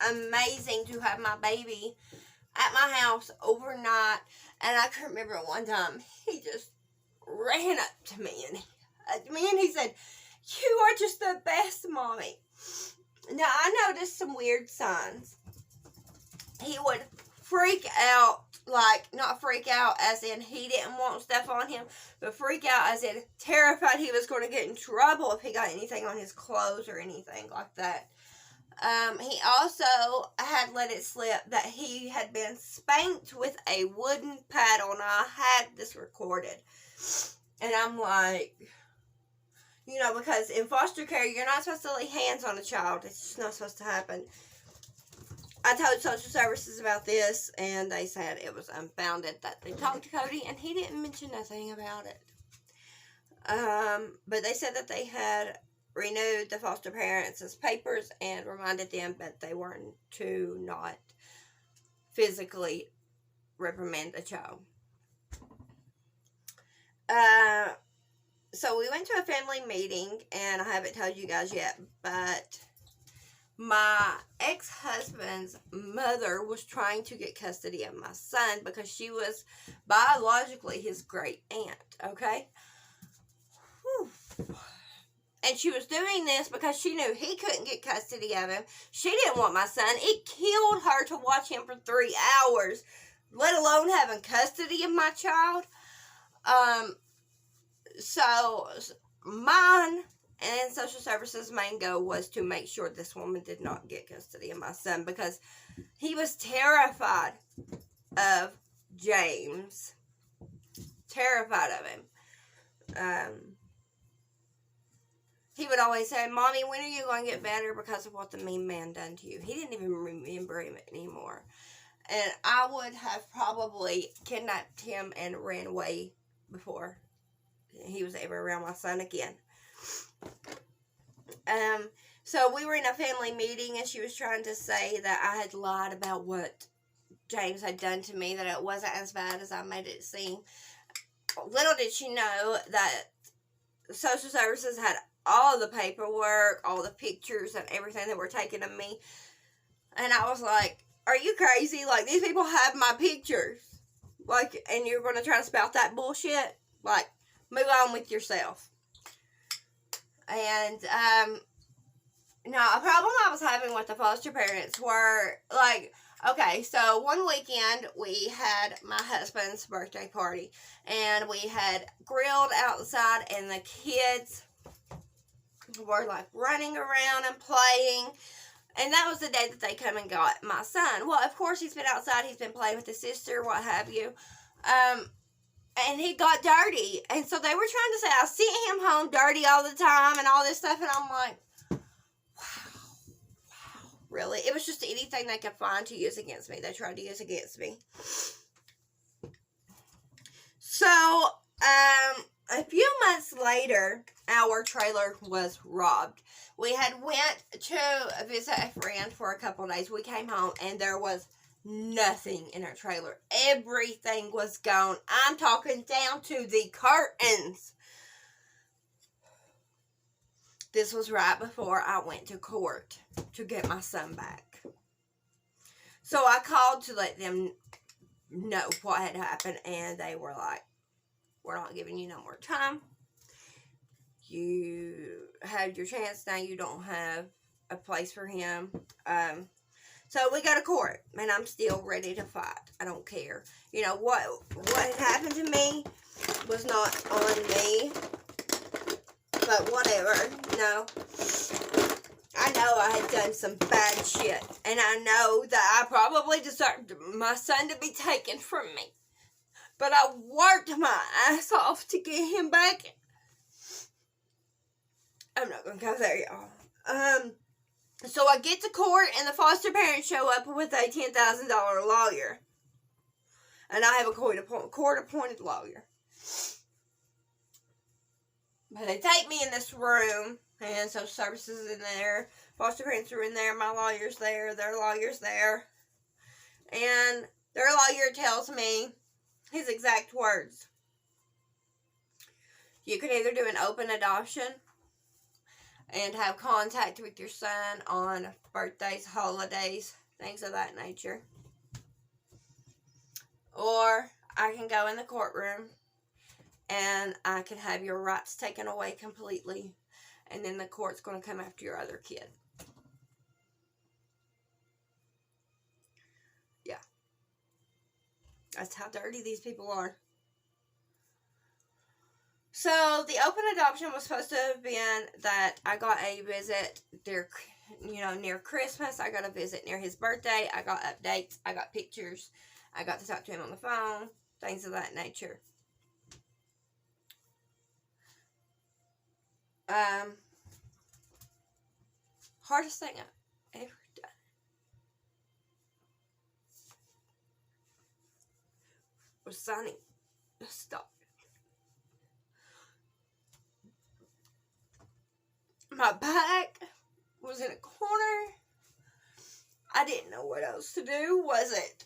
S1: amazing to have my baby at my house overnight. And I can remember one time, he just ran up to me and he said, "You are just the best, Mommy." Now, I noticed some weird signs. He would freak out, not freak out as in he didn't want stuff on him, but freak out as in terrified he was going to get in trouble if he got anything on his clothes or anything like that. He also had let it slip that he had been spanked with a wooden paddle, and I had this recorded. And I'm like, because in foster care, you're not supposed to lay hands on a child. It's just not supposed to happen. I told social services about this, and they said it was unfounded that they talked to Cody, and he didn't mention nothing about it. But they said that they had renewed the foster parents' papers and reminded them that they weren't to not physically reprimand a child. So we went to a family meeting, and I haven't told you guys yet, but my ex-husband's mother was trying to get custody of my son because she was biologically his great aunt, okay? Whew. And she was doing this because she knew he couldn't get custody of him. She didn't want my son. It killed her to watch him for 3 hours, let alone having custody of my child. So mine and social services' main goal was to make sure this woman did not get custody of my son because he was terrified of James. Terrified of him. He would always say, Mommy, when are you going to get better because of what the mean man done to you? He didn't even remember him anymore. And I would have probably kidnapped him and ran away before he was ever around my son again. So we were in a family meeting and she was trying to say that I had lied about what James had done to me, that it wasn't as bad as I made it seem. Little did she know that social services had all the paperwork, all the pictures and everything that were taken of me. And I was like, are you crazy? Like, these people have my pictures. Like, and you're going to try to spout that bullshit? Like, move on with yourself. And, now, a problem I was having with the foster parents were, like, okay, so one weekend we had my husband's birthday party. And we had grilled outside and the kids were, like, running around and playing. And that was the day that they come and got my son. Well, of course, he's been outside. He's been playing with his sister, what have you. And he got dirty. And so they were trying to say I sent him home dirty all the time and all this stuff. And I'm like, wow, really? It was just anything they could find to use against me. They tried to use against me. So, a few months later, our trailer was robbed. We had went to visit a friend for a couple of days. We came home and there was nothing in our trailer. Everything was gone. I'm talking down to the curtains. This was right before I went to court to get my son back. So I called to let them know what had happened, and they were like, we're not giving you no more time. You had your chance, now you don't have a place for him. So we go to court, and I'm still ready to fight. I don't care. You know, what had happened to me was not on me, but whatever, you know. I know I had done some bad shit, and I know that I probably deserved my son to be taken from me. But I worked my ass off to get him back. I'm not going to go there, y'all. So I get to court, and the foster parents show up with a $10,000 lawyer. And I have a court-appointed lawyer. But they take me in this room, and social services is in there. Foster parents are in there. My lawyer's there. Their lawyer's there. And their lawyer tells me his exact words. You can either do an open adoption and have contact with your son on birthdays, holidays, things of that nature. Or I can go in the courtroom and I can have your rights taken away completely, and then the court's going to come after your other kid. Yeah. That's how dirty these people are. So, the open adoption was supposed to have been that I got a visit near Christmas. I got a visit near his birthday. I got updates. I got pictures. I got to talk to him on the phone. Things of that nature. Hardest thing I've ever done was signing a stop. My back was in a corner. I didn't know what else to do. Was it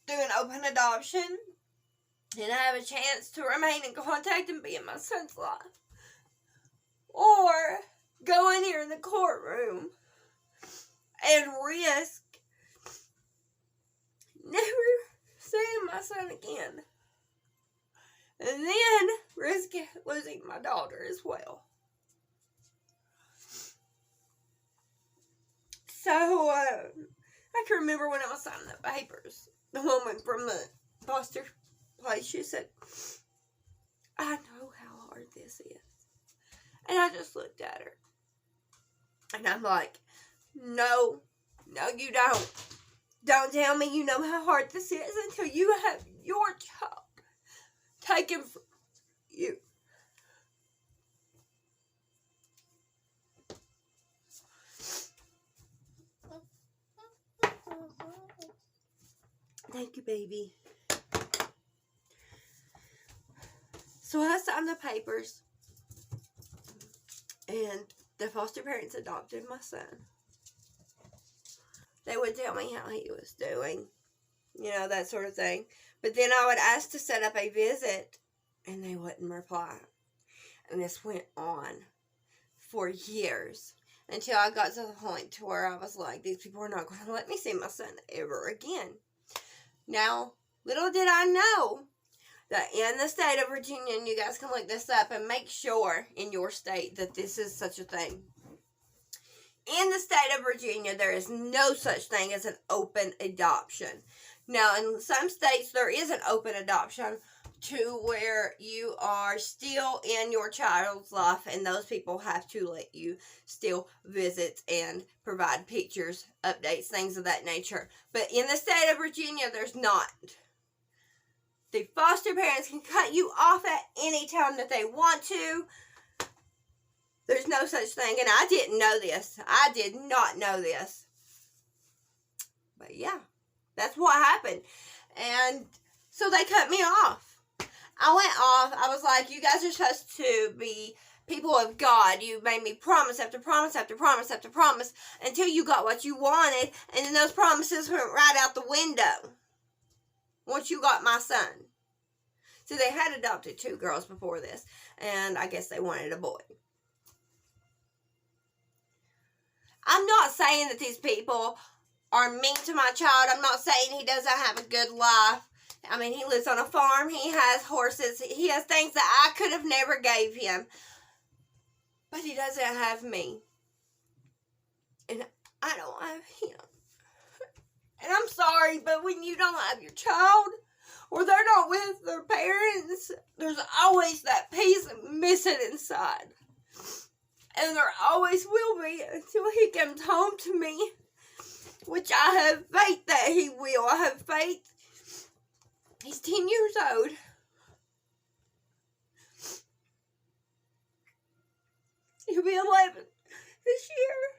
S1: do an open adoption and have a chance to remain in contact and be in my son's life? Or go in here in the courtroom and risk never seeing my son again. And then risk losing my daughter as well. So, I can remember when I was signing the papers, the woman from the foster place, she said, I know how hard this is. And I just looked at her. And I'm like, no, you don't. Don't tell me you know how hard this is until you have your child taken from you. Thank you, baby. So I signed the papers, and the foster parents adopted my son. They would tell me how he was doing, that sort of thing. But then I would ask to set up a visit, and they wouldn't reply. And this went on for years until I got to the point to where I was like, these people are not going to let me see my son ever again. Now, little did I know that in the state of Virginia, and you guys can look this up and make sure in your state that this is such a thing. In the state of Virginia, there is no such thing as an open adoption. Now, in some states, there is an open adoption to where you are still in your child's life, and those people have to let you still visit and provide pictures, updates, things of that nature. But in the state of Virginia, there's not. The foster parents can cut you off at any time that they want to. There's no such thing, and I didn't know this. I did not know this. But yeah, that's what happened. And so they cut me off. I went off. I was like, you guys are supposed to be people of God. You made me promise after promise after promise after promise until you got what you wanted, and then those promises went right out the window once you got my son. So they had adopted 2 girls before this, and I guess they wanted a boy. I'm not saying that these people are mean to my child. I'm not saying he doesn't have a good life. I mean, he lives on a farm. He has horses. He has things that I could have never gave him. But he doesn't have me. And I don't have him. And I'm sorry, but when you don't have your child, or they're not with their parents, there's always that piece missing inside. And there always will be until he comes home to me, which I have faith that he will. I have faith. He's 10 years old. He'll be 11 this year.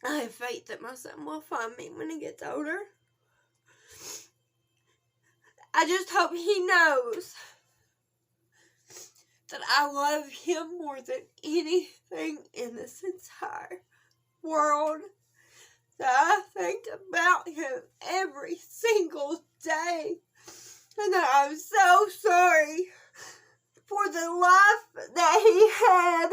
S1: I have faith that my son will find me when he gets older. I just hope he knows that I love him more than anything in this entire world. That I think about him every single day. And that I'm so sorry for the life that he had.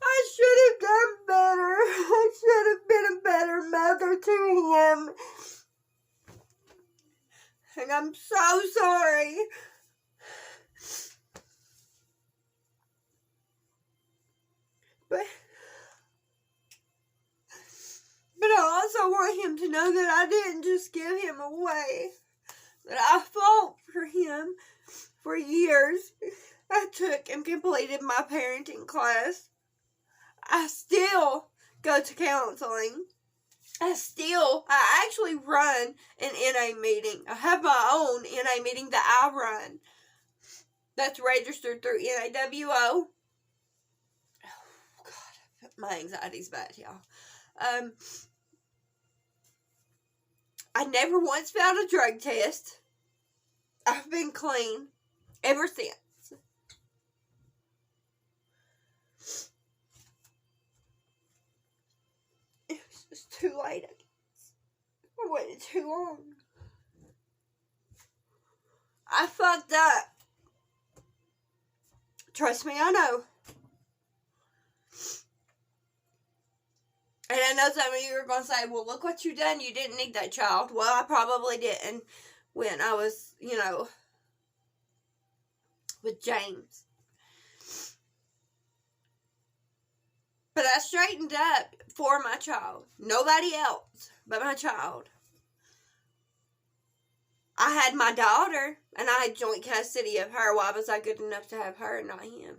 S1: I should have done better. I should have been a better mother to him. And I'm so sorry. But I also want him to know that I didn't just give him away. That I fought for him for years. I took and completed my parenting class. I still go to counseling. I actually run an NA meeting. I have my own NA meeting that I run. That's registered through NAWO. Oh, God, my anxiety's bad, y'all. I never once failed a drug test. I've been clean ever since. It's just too late, I guess. I waited too long. I fucked up. Trust me, I know. And I know some of you are going to say, well, look what you done. You didn't need that child. Well, I probably didn't when I was, with James. But I straightened up for my child. Nobody else but my child. I had my daughter, and I had joint custody of her. Why was I good enough to have her and not him?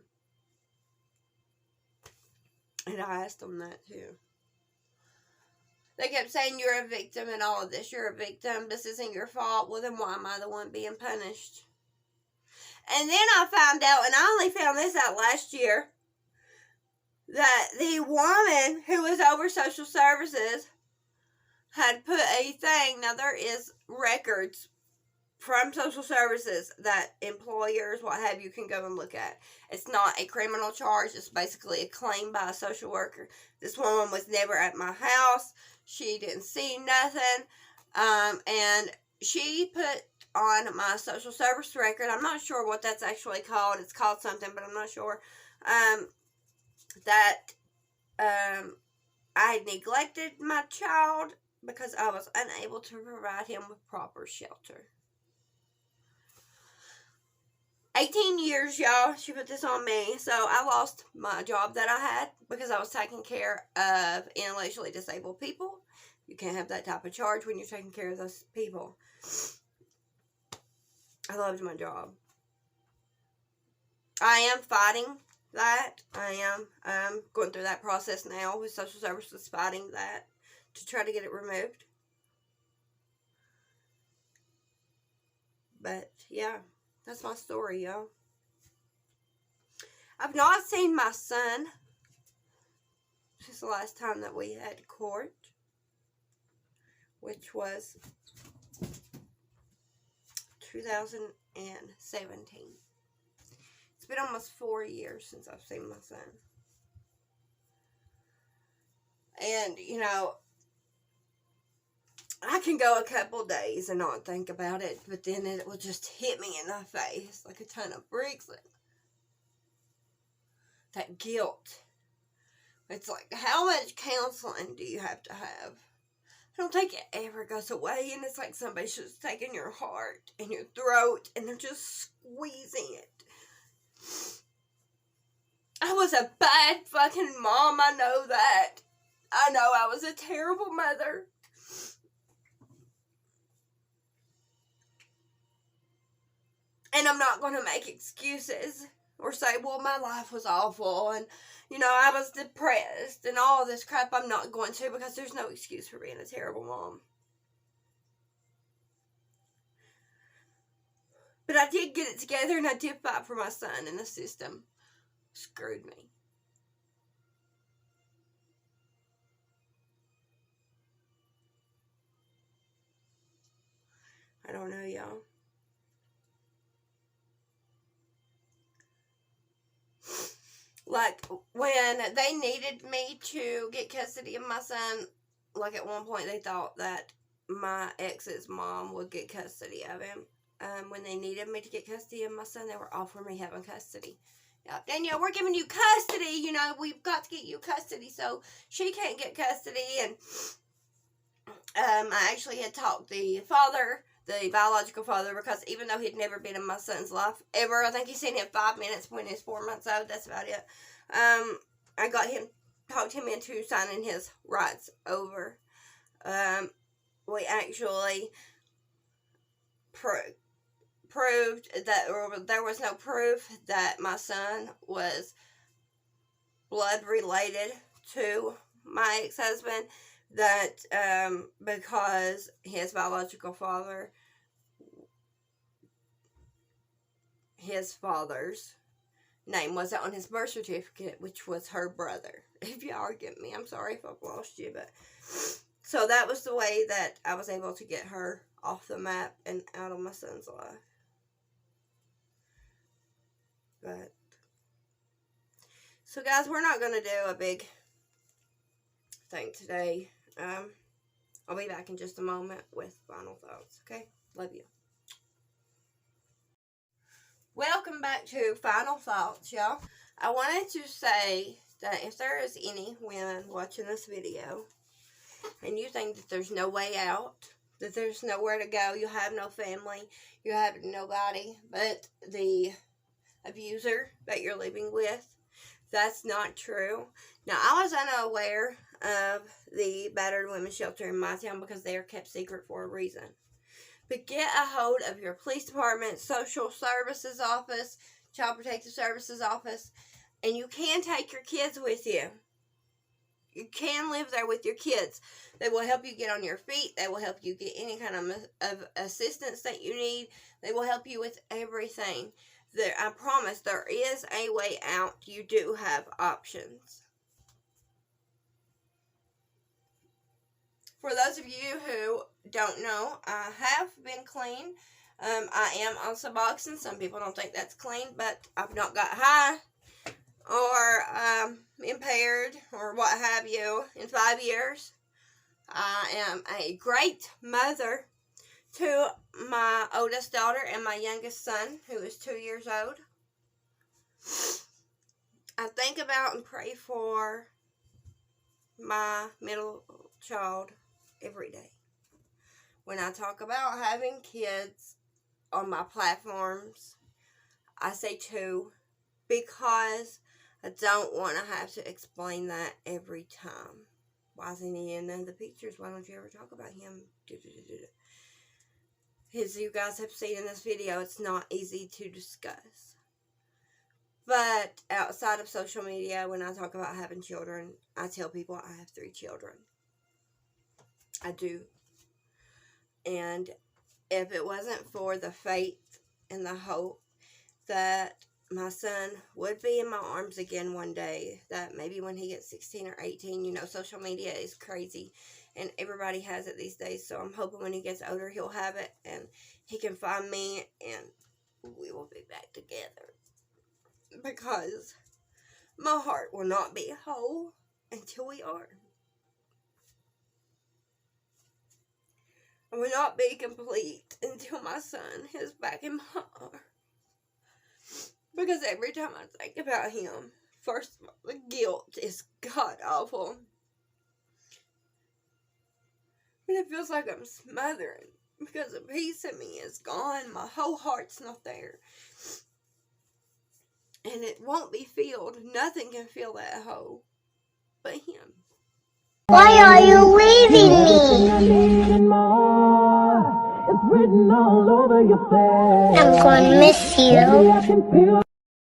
S1: And I asked them that too. They kept saying, you're a victim in all of this. You're a victim. This isn't your fault. Well, then why am I the one being punished? And then I found out, and I only found this out last year, that the woman who was over social services had put a thing. Now, there is records from social services that employers, what have you, can go and look at. It's not a criminal charge. It's basically a claim by a social worker. This woman was never at my house. She didn't see nothing. And she put on my social service record, I'm not sure what that's actually called. It's called something, but I'm not sure. That I neglected my child because I was unable to provide him with proper shelter. 18 years, y'all, she put this on me. So I lost my job that I had because I was taking care of intellectually disabled people. You can't have that type of charge when you're taking care of those people. I loved my job. I am fighting that. I am going through that process now with social services, fighting that to try to get it removed. But, yeah. That's my story, y'all. I've not seen my son since the last time that we had court, which was 2017. It's been almost 4 years since I've seen my son. And, I can go a couple days and not think about it, but then it will just hit me in the face like a ton of bricks. That guilt. It's like, how much counseling do you have to have? I don't think it ever goes away, and it's like somebody's just taking your heart and your throat, and they're just squeezing it. I was a bad fucking mom, I know that. I know I was a terrible mother. And I'm not going to make excuses or say, well, my life was awful and, I was depressed and all this crap. I'm not going to, because there's no excuse for being a terrible mom. But I did get it together and I did fight for my son, and the system screwed me. I don't know, y'all. Like, when they needed me to get custody of my son, like, at one point they thought that my ex's mom would get custody of him. When they needed me to get custody of my son, they were offering me having custody. Yeah, Danielle, we're giving you custody, we've got to get you custody, so she can't get custody. And I actually had talked the biological father, because even though he'd never been in my son's life ever, I think he's seen him 5 minutes when he's 4 months old, that's about it. I talked him into signing his rights over. We actually proved that, or there was no proof that my son was blood related to my ex-husband, that because his biological father, his father's name wasn't on his birth certificate, which was her brother. If y'all get me, I'm sorry if I've lost you, but so that was the way that I was able to get her off the map and out of my son's life. But so, guys, we're not going to do a big thing today. I'll be back in just a moment with final thoughts, okay? Love you. Welcome back to Final Thoughts, y'all. I wanted to say that if there is any women watching this video and you think that there's no way out, that there's nowhere to go, you have no family, you have nobody but the abuser that you're living with, that's not true. Now, I was unaware of the battered women's shelter in my town because they are kept secret for a reason. But get a hold of your police department, social services office, child protective services office, and you can take your kids with you. You can live there with your kids. They will help you get on your feet. They will help you get any kind of assistance that you need. They will help you with everything. I promise there is a way out. You do have options. For those of you who don't know, I have been clean. I am on Suboxone. Some people don't think that's clean, but I've not got high or impaired or what have you in 5 years. I am a great mother to my oldest daughter and my youngest son, who is 2 years old. I think about and pray for my middle child every day. When I talk about having kids on my platforms, I say 2 because I don't want to have to explain that every time. Why isn't he in the pictures? Why don't you ever talk about him? As you guys have seen in this video, it's not easy to discuss. But outside of social media, when I talk about having children, I tell people I have 3 children. I do. And if it wasn't for the faith and the hope that my son would be in my arms again one day, that maybe when he gets 16 or 18, you know, social media is crazy and everybody has it these days. So I'm hoping when he gets older, he'll have it and he can find me and we will be back together. Because my heart will not be whole until we are. I will not be complete until my son is back in my arms. Because every time I think about him, first of all, the guilt is god-awful. And it feels like I'm smothering because a piece of me is gone. My whole heart's not there. And it won't be filled. Nothing can fill that hole but him.
S2: Why are you leaving me? I'm gonna miss you.